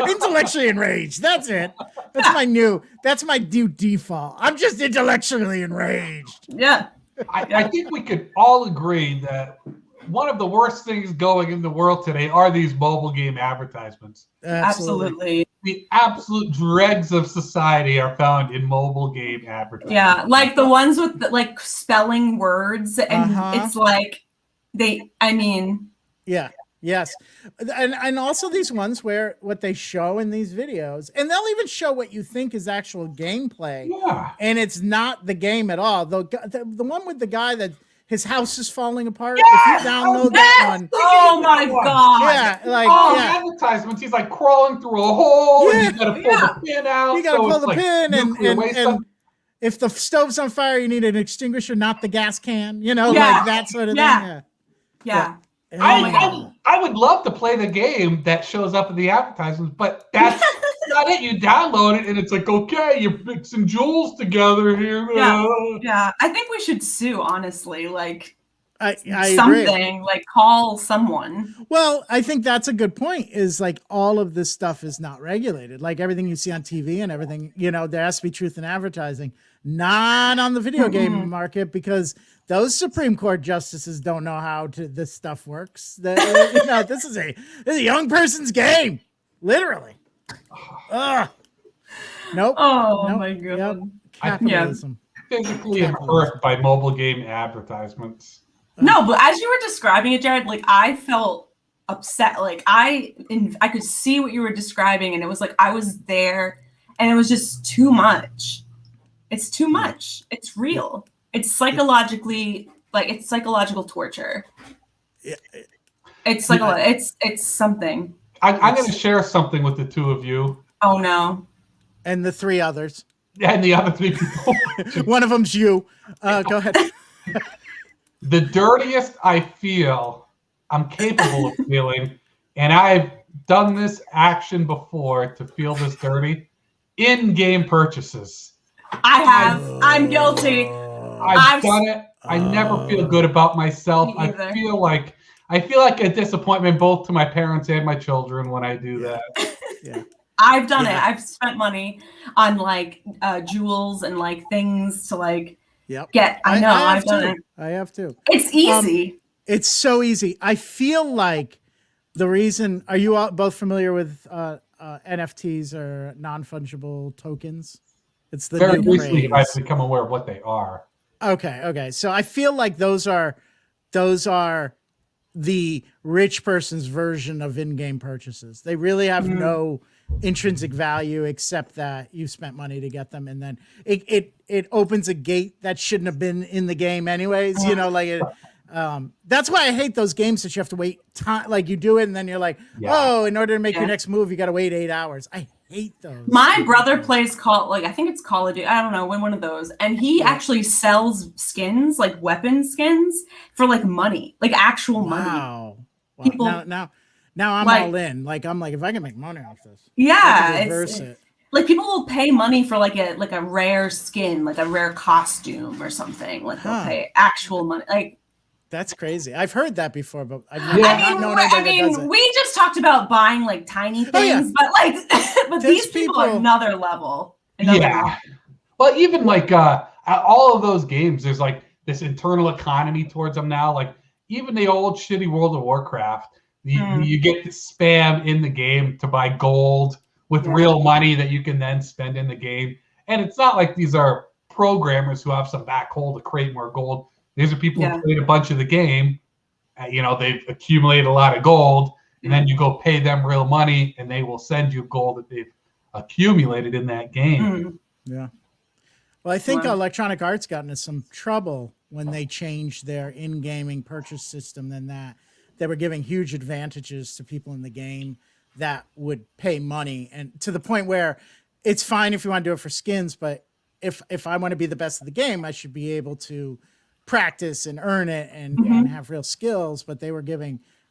Intellectually enraged. That's it. That's my new default. I'm just intellectually enraged. Yeah. I think we could all agree that one of the worst things going in the world today are these mobile game advertisements. Absolutely. The absolute dregs of society are found in mobile game advertisements. Yeah, like the ones with like spelling words, and it's like Yes. And also these ones where what they show in these videos, and they'll even show what you think is actual gameplay. Yeah. And it's not the game at all. The one with the guy that his house is falling apart. Yes! If you download that one. Oh my God. Yeah. Like, advertisements. He's like crawling through a hole. And you got to pull the pin out. You got to pull the pin and if the stove's on fire, you need an extinguisher, not the gas can, like that sort of thing. Yeah. I would love to play the game that shows up in the advertisements, but that's not it. You download it and it's like, okay, you're mixing jewels together here. Yeah. I think we should sue, honestly. Like, I something agree. Like call someone. Well, I think that's a good point. Is like all of this stuff is not regulated. Like everything you see on TV and everything, there has to be truth in advertising, not on the video game market, because those Supreme Court justices don't know how this stuff works. This is a young person's game, literally. Nope. Oh my God. Yep. Capitalism. Physically hurt by mobile game advertisements. No, but as you were describing it, Jerrod, like I felt upset. Like I could see what you were describing, and it was like I was there, and it was just too much. It's too much. It's real. It's psychologically it's psychological torture. It's it's something. I'm going to share something with the two of you. Oh no! And the three others. And the other three people. One of them's you. Go ahead. The dirtiest I feel, I'm capable of feeling, and I've done this action before to feel this dirty, in-game purchases. I have. I'm guilty. I've done it. I never feel good about myself. I feel like a disappointment both to my parents and my children when I do that. Yeah. I've done it. I've spent money on like jewels and like things to like get. I've done it. I have too. It's easy. It's so easy. I feel like the reason. Are you all both familiar with NFTs or non-fungible tokens? It's the very new recently craze. I've become aware of what they are. Okay. So I feel like those are the rich person's version of in-game purchases. They really have no intrinsic value except that you spent money to get them, and then it opens a gate that shouldn't have been in the game anyways. That's why I hate those games that you have to wait time. Like you do it and then you're like, oh, in order to make your next move, you got to wait 8 hours. I hate those. My brother plays I think it's Call of Duty. I don't know, one of those. And he actually sells skins, like weapon skins for like money, like actual money. Wow. People, now I'm all in. Like, I'm like, if I can make money off this. Yeah. Reverse it. Like people will pay money for like a rare skin, like a rare costume or something. Like they'll pay actual money. Like that's crazy. I've heard that before, but I mean, we just talked about buying like tiny things, but like, but these people are another level. Well, even like all of those games, there's like this internal economy towards them now. Like even the old shitty World of Warcraft, you get to spam in the game to buy gold with real money that you can then spend in the game. And it's not like these are programmers who have some back hole to create more gold. These are people who played a bunch of the game. They've accumulated a lot of gold, and then you go pay them real money, and they will send you gold that they've accumulated in that game. Yeah. Well, I think Electronic Arts got into some trouble when they changed their in-gaming purchase system than that. They were giving huge advantages to people in the game that would pay money, and to the point where it's fine if you want to do it for skins, but if I want to be the best of the game, I should be able to practice and earn it and have real skills. But they were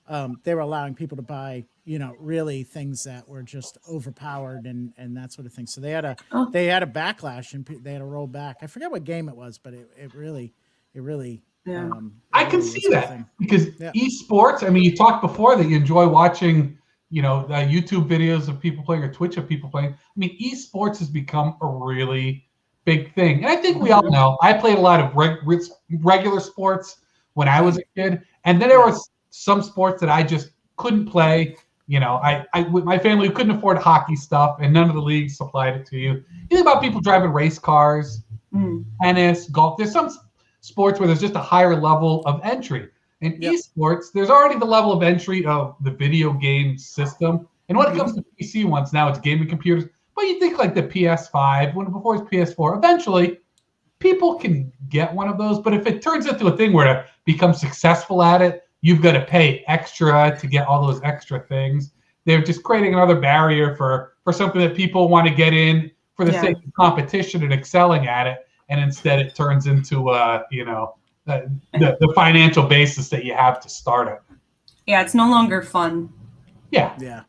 allowing people to buy, really things that were just overpowered and that sort of thing. So they had a backlash and they had to roll back. I forget what game it was, but it really. I can see that because esports. I mean, you talked before that you enjoy watching, YouTube videos of people playing or Twitch of people playing. I mean, esports has become a really big thing. And I think we all know, I played a lot of regular sports when I was a kid. And then there was some sports that I just couldn't play. I with my family, we couldn't afford hockey stuff and none of the leagues supplied it to you. You think about people driving race cars, tennis, golf. There's some sports where there's just a higher level of entry. In esports, there's already the level of entry of the video game system. And when it comes to PC ones, now it's gaming computers. But you think like the PS5, before it's PS4, eventually people can get one of those. But if it turns into a thing where to become successful at it, you've got to pay extra to get all those extra things. They're just creating another barrier for something that people want to get in for the sake of competition and excelling at it. And instead it turns into, the financial basis that you have to start it. Yeah, it's no longer fun. Yeah.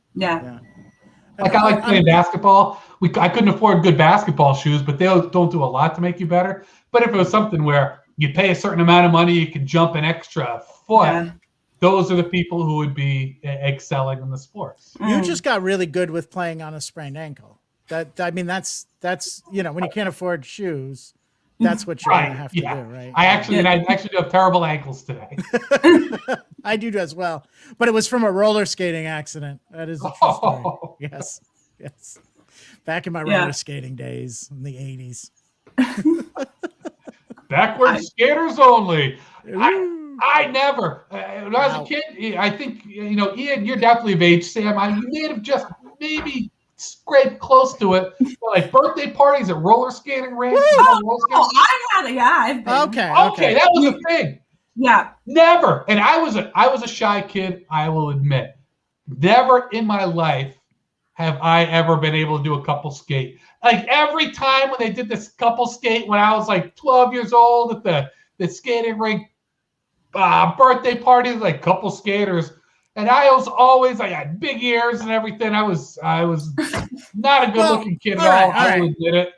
Like I like playing basketball. I couldn't afford good basketball shoes, but they don't do a lot to make you better. But if it was something where you pay a certain amount of money, you can jump an extra foot. Those are the people who would be excelling in the sports. You just got really good with playing on a sprained ankle. That's when you can't afford shoes. That's what you're going to have to do, right? I actually do have terrible ankles today. I do as well, but it was from a roller skating accident. That is a true story. Yes. Back in my roller skating days in the 80s. Backward skaters only. I never. When I was a kid, I think Ian, you're definitely of age. Sam, you may have just maybe scraped close to it. Like birthday parties at roller skating rinks. I've been. Okay, that was a thing. Yeah. Never. And I was a shy kid, I will admit. Never in my life have I ever been able to do a couple skate. Like every time when they did this couple skate when I was like 12 years old at the skating rink birthday parties, like couple skaters. And I was always, I had big ears and everything. I was not a good looking kid at all. I always did it.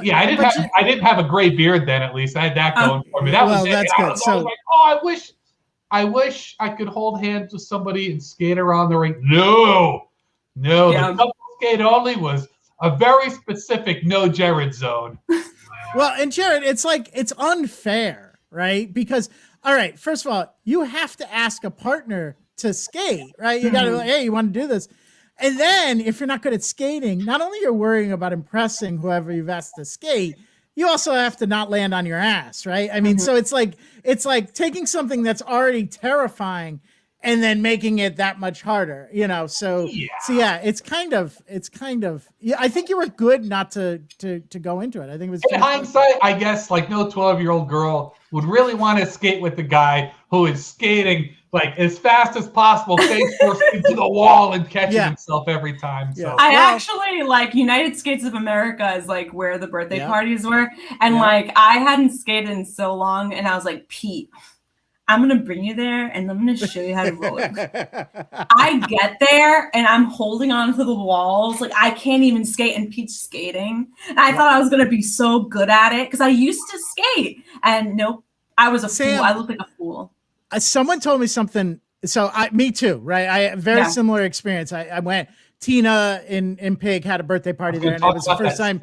Yeah, I didn't have a gray beard then. At least I had that going for me. That was it. That's I good. was like, oh, I wish I could hold hands with somebody and skate around the rink. No. The couple skate only was a very specific no Jerrod zone. Well, and Jerrod, it's unfair, right? Because all right, first of all, you have to ask a partner to skate, right? You got to, hey, you want to do this? And then if you're not good at skating, not only you're worrying about impressing whoever you've asked to skate, you also have to not land on your ass, right? I mean, so it's like taking something that's already terrifying and then making it that much harder, so yeah, it's kind of yeah, I think you were good not to go into it. I think it was in hindsight, I guess like no 12-year-old girl would really want to skate with the guy who is skating like as fast as possible, face first into the wall and catching himself every time. So I actually like United Skates of America is like where the birthday parties were, and like I hadn't skated in so long, and I was like, Pete, I'm gonna bring you there and I'm gonna show you how to roll it. I get there and I'm holding on to the walls, like I can't even skate, and Pete's skating. And I thought I was gonna be so good at it because I used to skate, and nope, I was a fool. I looked like a fool. Someone told me something. So me too, right? I had a very similar experience. I went. Tina in Pig had a birthday party there, and it was the first time.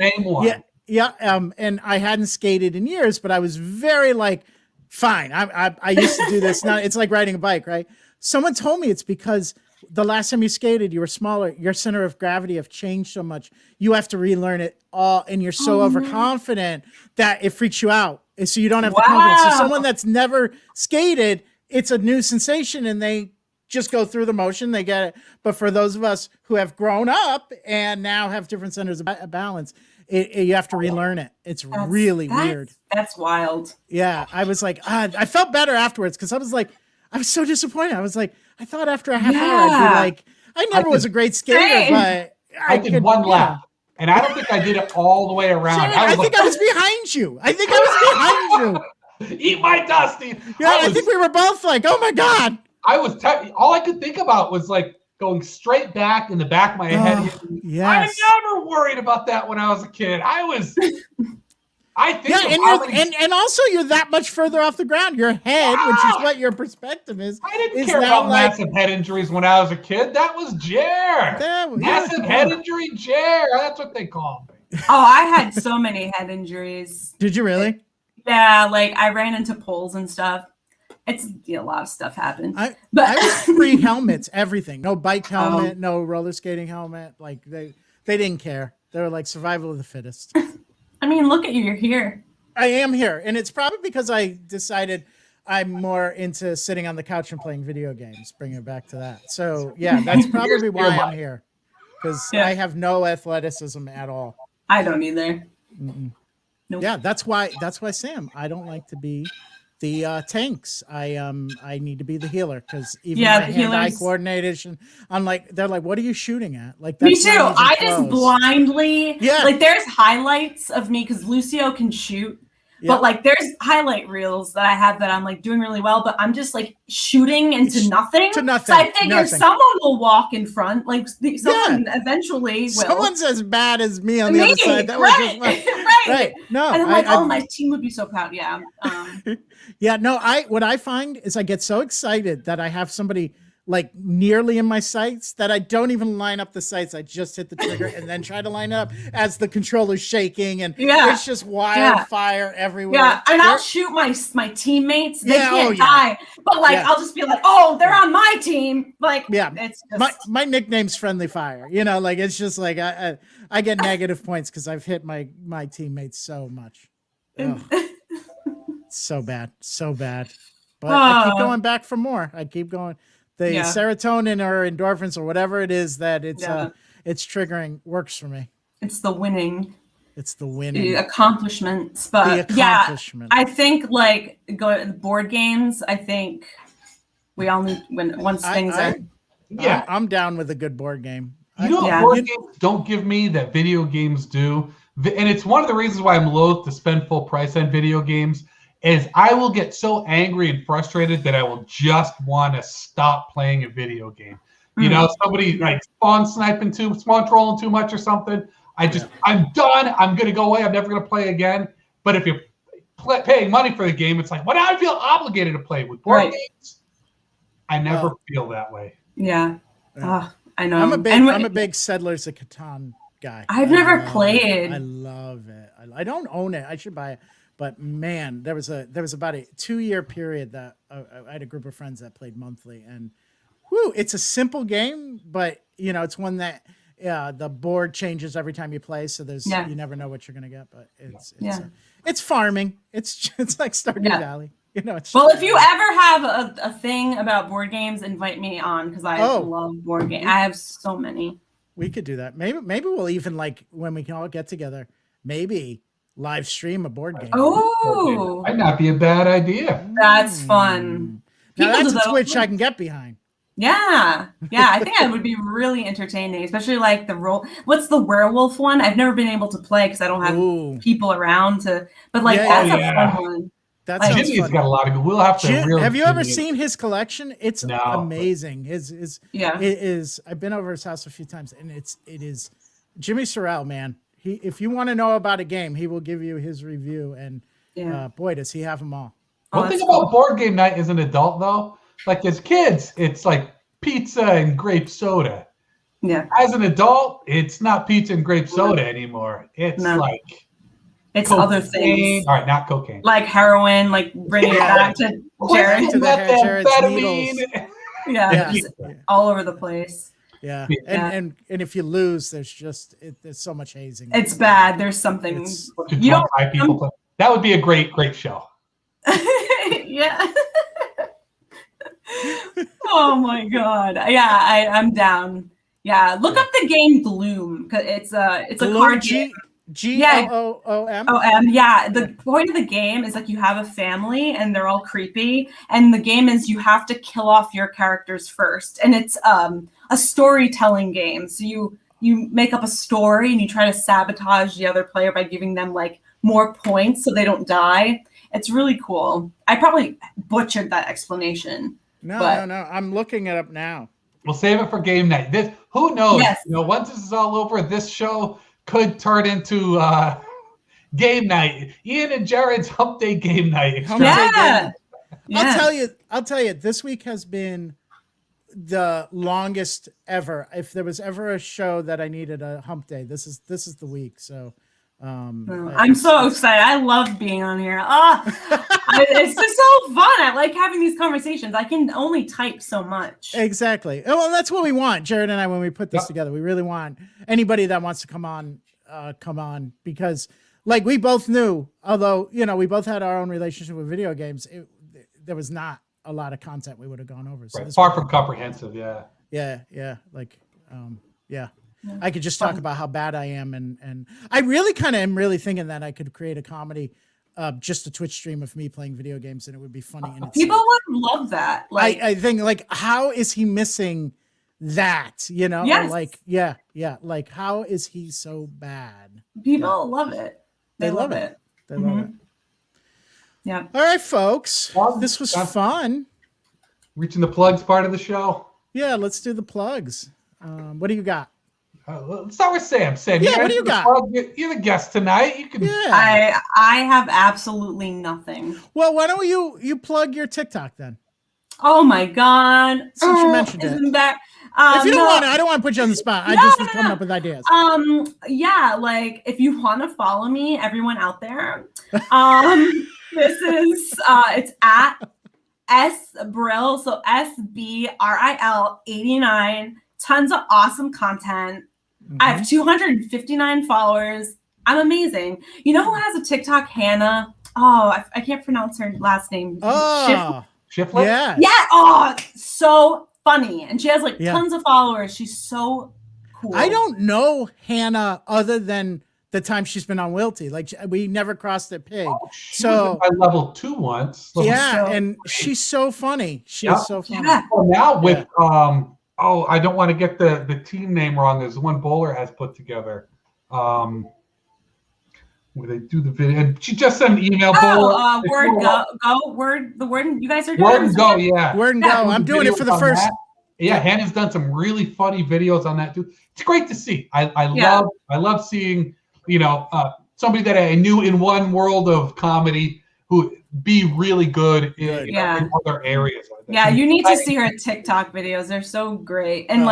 And I hadn't skated in years, but I was very like, fine. I used to do this. Now it's like riding a bike, right? Someone told me it's because the last time you skated, you were smaller. Your center of gravity have changed so much. You have to relearn it all, and you're so overconfident that it freaks you out. So you don't have the confidence. So someone that's never skated, it's a new sensation, and they just go through the motion. They get it. But for those of us who have grown up and now have different centers of balance, you have to relearn it. It's really weird. That's wild. Yeah. I was like, I felt better afterwards because I was like, I was so disappointed. I was like, I thought after a half hour, I'd be like, I never was a great skater, but I did one lap. And I don't think I did it all the way around. Shane, I think I was behind you. I think I was behind you. Eat my Dusty. Yeah, I think we were both like, oh my God. I was all I could think about was like going straight back in the back of my head. Yes. I never worried about that when I was a kid. I think and also you're that much further off the ground. Your head, which is what your perspective is. I didn't care about massive head injuries when I was a kid. That was Jer. Massive head injury Jer. That's what they call me. Oh, I had so many head injuries. Did you really? Yeah, like I ran into poles and stuff. It's a lot of stuff happened. I was free helmets, everything. No bike helmet, no roller skating helmet. Like they didn't care. They were like survival of the fittest. I mean, look at you. You're here. I am here. And it's probably because I decided I'm more into sitting on the couch and playing video games, bringing it back to that. So, yeah, that's probably why I'm here. Because I have no athleticism at all. I don't either. Nope. Yeah, that's why, Sam, I don't like to be the tanks. I need to be the healer because even my hand-eye coordination, they're like, what are you shooting at? Like that's me too. I just blindly like there's highlights of me because Lucio can shoot. But like there's highlight reels that I have that I'm like doing really well, but I'm just like shooting into nothing. So I figure someone will walk in front, like someone eventually will. Someone's as bad as me on the other side. That was just right. No, and I'm like, my team would be so proud. Yeah. What I find is I get so excited that I have somebody like nearly in my sights that I don't even line up the sights. I just hit the trigger and then try to line it up as the controller's shaking and it's just wildfire everywhere. Yeah, and I'll shoot my teammates. They can't die. But like I'll just be like, oh, they're on my team. Like it's just my nickname's Friendly Fire. Like it's just like I get negative points because I've hit my teammates so much. So bad. But I keep going back for more. I keep going. The serotonin or endorphins or whatever it is that it's triggering works for me. It's the winning. The accomplishments. But I think like board games, I think we all need once things are. Yeah, I'm down with a good board game. Board games don't give me that video games do. And it's one of the reasons why I'm loath to spend full price on video games. Is I will get so angry and frustrated that I will just want to stop playing a video game. Somebody like spawn trolling too much or something. I'm done. I'm going to go away. I'm never going to play again. But if you're paying money for the game, it's like, well, now I feel obligated to play with board games. I never feel that way. Yeah. I know. I'm a big Settlers of Catan guy. I've never played. I love it. I don't own it. I should buy it. But man, there was about a 2-year period that I had a group of friends that played monthly, and it's a simple game, but it's one that the board changes every time you play, so you never know what you're gonna get. But it's farming. It's like Stardew Valley. You know, it's well, if you ever have a thing about board games, invite me on because I love board games. I have so many. We could do that. Maybe we'll even like when we can all get together, maybe live stream a board game. Oh, might not be a bad idea. That's fun. Now that's a Twitch I can get behind. Yeah. I think that would be really entertaining, especially like the role. What's the werewolf one? I've never been able to play because I don't have people around to. But like that's a fun one. That's Jimmy's got a lot of. We'll have to. Have you ever seen his collection? It's amazing. His it is. I've been over his house a few times, and it is Jimmy Sorrell, man. If you want to know about a game, he will give you his review, and boy, does he have them all. One thing about board game night as an adult, though, like as kids, it's like pizza and grape soda. Yeah. As an adult, it's not pizza and grape soda anymore. It's it's cocaine. Other things. All right, not cocaine. Like heroin, like bringing it back to Jerrod. To Jerrod's needles. Yeah, all over the place. Yeah. And if you lose, there's so much hazing. It's bad. There's something you don't. That would be a great show. Yeah. Oh my god. Yeah, I'm down. Yeah, look up the game Gloom because it's a card game. Gloom. Yeah. The point of the game is like you have a family and they're all creepy, and the game is you have to kill off your characters first, and it's a storytelling game. So you make up a story and you try to sabotage the other player by giving them like more points so they don't die. It's really cool. I probably butchered that explanation. No. I'm looking it up now. We'll save it for game night. Who knows? Yes. Once this is all over, this show could turn into game night. Ian and Jerrod's Humpday game night. Yeah. I'll tell you. This week has been the longest ever. If there was ever a show that I needed a hump day, this is the week. So. I'm so excited. I love being on here. It's just so fun. I like having these conversations. I can only type so much. Exactly. Well, that's what we want, Jerrod and I, when we put this together. We really want anybody that wants to come on, because like we both knew, although, we both had our own relationship with video games, there was not a lot of content we would have gone over. So right. Far from comprehensive. Yeah. Yeah. Like, I could just talk about how bad I am, and I really kind of am really thinking that I could create a comedy, just a Twitch stream of me playing video games, and it would be funny. People would love that. Like, I think, like, how is he missing that? Yes. Like, like, how is he so bad? People love it. They love it. They love it. Yeah. All right, folks. This was fun. Reaching the plugs part of the show. Yeah, let's do the plugs. What do you got? Let's start with Sam. Sam, what do you got? You're the guest tonight. You can. Yeah. I have absolutely nothing. Well, why don't you plug your TikTok then? Oh my god! Since you mentioned it. If you don't want to, I don't want to put you on the spot. I just was coming up with ideas. Yeah, like if you want to follow me, everyone out there, this is it's at SBRIL, so SBRIL 89. Tons of awesome content. I have 259 followers. I'm amazing. You know who has a TikTok? Hannah. Oh, I can't pronounce her last name. Shiflett? Yeah. Yeah. Oh, so funny. And she has like tons of followers. She's so cool. I don't know Hannah other than the time she's been on Wilty. Like, we never crossed the pig. So I level 2 once. And she's so funny. She is so funny. Yeah. Well, now with I don't want to get the team name wrong. There's one Bowler has put together. Where they do the video. And she just sent an email. Word you guys are doing Word and Go, yeah. Word and Go. I'm doing it for the first. Yeah, Hannah's done some really funny videos on that too. It's great to see. I love seeing, somebody that I knew in one world of comedy who be really good in other areas. Yeah, you need to see her TikTok videos. They're so great. And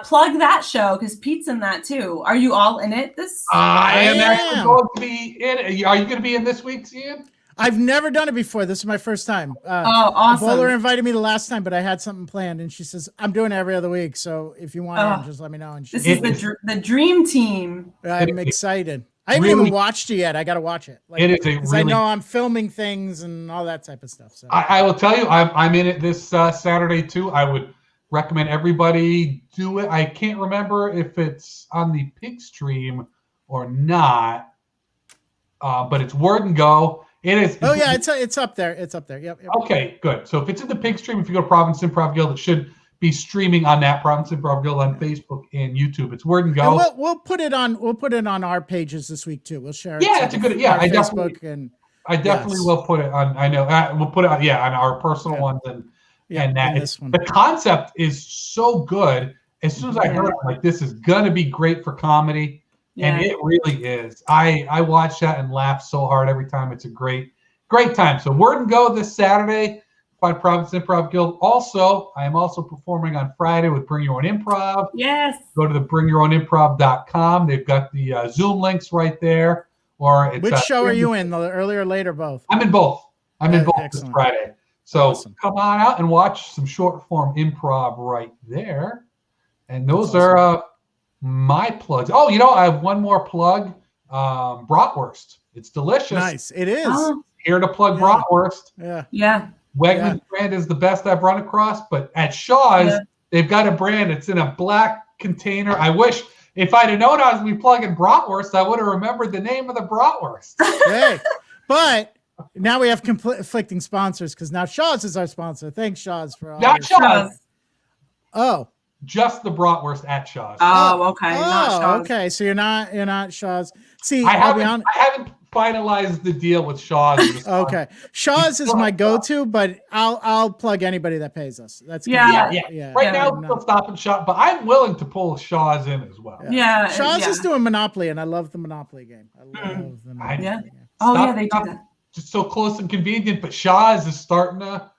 plug that show because Pete's in that too. Are you all in it I am actually going to be in it. Are you going to be in this week's, Ian? I've never done it before. This is my first time. Awesome. Bowler invited me the last time, but I had something planned, and she says, I'm doing it every other week, so if you want to, just let me know. And this is the dream team. I'm excited. I haven't even watched it yet. I got to watch it. It is a really. I know I'm filming things and all that type of stuff. So I will tell you, I'm in it this Saturday too. I would recommend everybody do it. I can't remember if it's on the Pig stream or not, but it's Word and Go. It is. Oh yeah, it's up there. It's up there. Yep. Okay, good. So if it's in the Pig stream, if you go to Providence Improv Guild, it should be streaming on that Providence Improv Guild on Facebook and YouTube. It's Word and Go. And we'll put it on our pages this week too. We'll share it. Yeah, it's a good. Yeah, I definitely will put it on. I know we'll put it on. Yeah, on our personal ones and that. The concept is so good. As soon as I heard it, I'm like, this is gonna be great for comedy, and it really is. I watch that and laugh so hard every time. It's a great time. So Word and Go this Saturday. Find Providence Improv Guild. Also, I am also performing on Friday with Bring Your Own Improv. Yes. Go to the bringyourownimprov.com. They've got the Zoom links right there. Or it's, which show are you in? The earlier or later, both? I'm in both. This excellent. Friday. So come on out and watch some short form improv right there. And those are my plugs. Oh, I have one more plug. Bratwurst. It's delicious. Nice. It is. Here to plug Bratwurst. Yeah. Wegman's brand is the best I've run across, but at Shaw's, they've got a brand. It's in a black container. I wish if I'd have known I was going to be plugging Bratwurst, I would have remembered the name of the Bratwurst. Hey, but now we have conflicting sponsors because now Shaw's is our sponsor. Thanks, Shaw's, for all not Shaw's. Oh. Just the Bratwurst at Shaw's. Oh, okay. Not Shaw's. Okay. So you're not Shaw's. See, I haven't finalized the deal with Shaw's. Okay, Shaw's is my go-to, but I'll plug anybody that pays us. That's good. Yeah. Right now, we'll Stop and Shop, but I'm willing to pull Shaw's in as well. Yeah, Shaw's is doing Monopoly, and I love the Monopoly game. I love the Monopoly game. Oh, they do that. Just so close and convenient, but Shaw's is starting to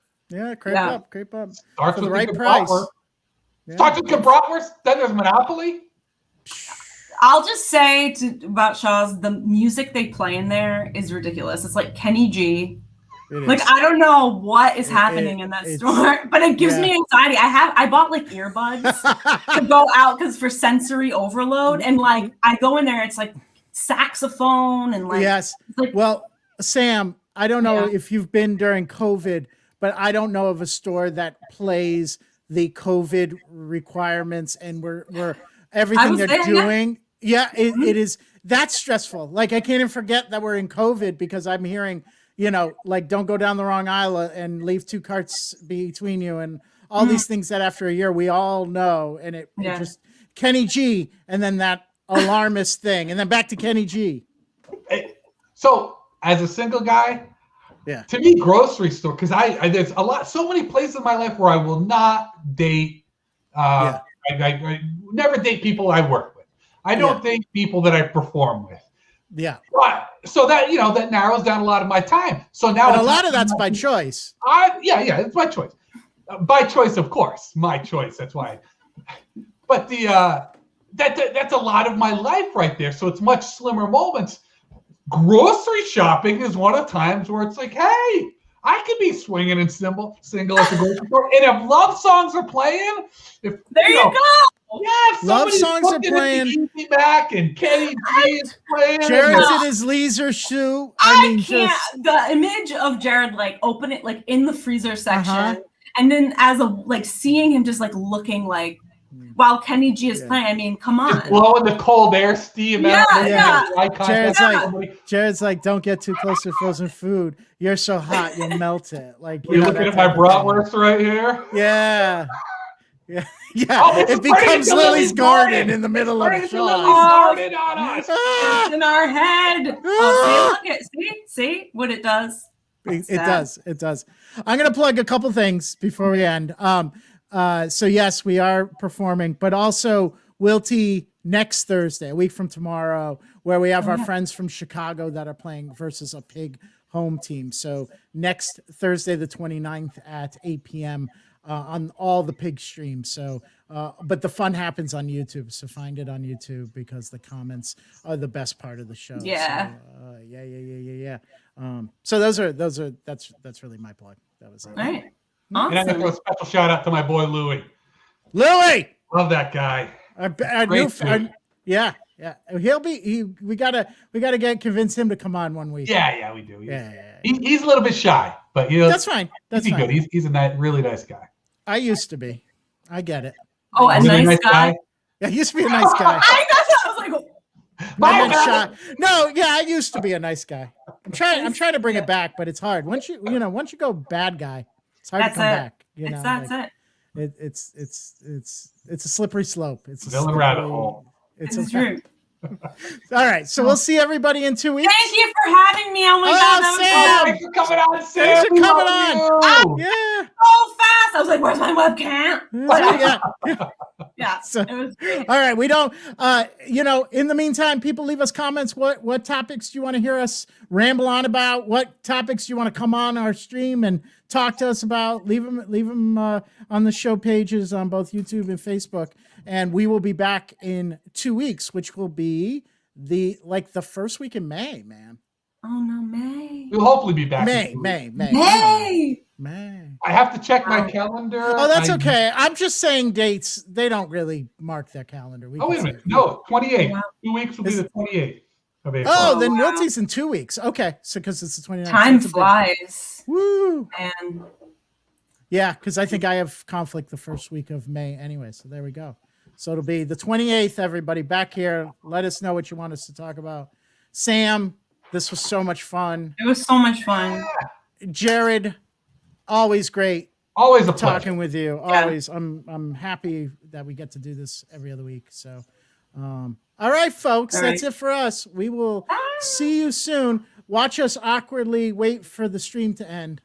creep up. Starts for with the right price. Starts with the Bratwurst, then there's Monopoly. I'll just say about Shaw's, the music they play in there is ridiculous. It's like Kenny G. I don't know what is happening in that store, but it gives me anxiety. I bought like earbuds to go out because for sensory overload, and like I go in there, it's like saxophone and like well, Sam, I don't know if you've been during COVID, but I don't know of a store that plays the COVID requirements and we're everything they're doing. Yeah, it is. That's stressful. Like, I can't even forget that we're in COVID because I'm hearing, like, don't go down the wrong aisle and leave 2 carts between you and all these things that after a year we all know. And it just Kenny G and then that alarmist thing and then back to Kenny G. So as a single guy, to me, grocery store, because there's so many places in my life where I will not date. I never date people I work with. I don't date people that I perform with. Yeah. But, so that, that narrows down a lot of my time. So now a lot of that's by choice. It's my choice. By choice, of course. My choice. That's why. But that's a lot of my life right there. So it's much slimmer moments. Grocery shopping is one of the times where it's like, hey, I could be swinging and single at the grocery store. And if love songs are playing, there you go. Yeah, love songs are playing. Back and Kenny G is playing. Jerrod's in his leisure shoe. I can't. The image of Jerrod like open it like in the freezer section, and then as seeing him just like looking like while Kenny G is playing. I mean, come on. Just blowing the cold air, steam out. Jared's like, don't get too close to frozen food. You're so hot, you'll melt it. Like you're looking at my bratwurst right here. Yeah. It becomes Lily's garden in the middle of Shaw's. Garden on us. It's in our head. Look at see what it does. It does. I'm gonna plug a couple things before we end. So yes, we are performing, but also Wilty next Thursday, a week from tomorrow, where we have our friends from Chicago that are playing versus a Pig home team. So next Thursday, the 29th at 8 p.m. On all the Pig streams. So, but the fun happens on YouTube. So find it on YouTube because the comments are the best part of the show. Yeah. So, so that's really my plug. That was it. All right. Awesome. And I'm going to throw a special shout out to my boy, Louie. Louie! Love that guy. Yeah. Yeah, we gotta convince him to come on one week. Yeah, we do. Yeah. He's a little bit shy, but that's fine. That's fine. good. He's a really nice guy. I used to be. I get it. Oh, a nice guy. Yeah, I used to be a nice guy. I was like, no, yeah, I used to be a nice guy. I'm trying to bring it back, but it's hard. Once you go bad guy, it's hard to come back. That's it. It's a slippery slope. It's a slippery rabbit hole. It's true. All right, so we'll see everybody in 2 weeks. Thank you for having me. Oh my God, Sam! Thanks for coming on, Sam. Thanks for coming on. Yeah. So fast. I was like, "Where's my webcam?" Yeah. So, it was great. All right, we don't. In the meantime, people leave us comments. What topics do you want to hear us ramble on about? What topics do you want to come on our stream and talk to us about? Leave them on the show pages on both YouTube and Facebook. And we will be back in 2 weeks, which will be the first week in May, man. Oh no, May. We'll hopefully be back. May. I have to check my calendar. Oh, that's okay. I'm just saying dates. They don't really mark their calendar. Wait a minute. No, 28. Wow. 2 weeks will be the 28th of April. Oh, then Wiltie's in 2 weeks. Okay, so because it's the 29th. Time flies. Woo! And yeah, because I think I have conflict the first week of May anyway. So there we go. So it'll be the 28th. Everybody back here. Let us know what you want us to talk about. Sam, this was so much fun. It was so much fun. Jerrod, always great. Always a pleasure talking with you. Always. Yeah. I'm happy that we get to do this every other week. So, all right, folks, that's it for us. We will see you soon. Watch us awkwardly wait for the stream to end.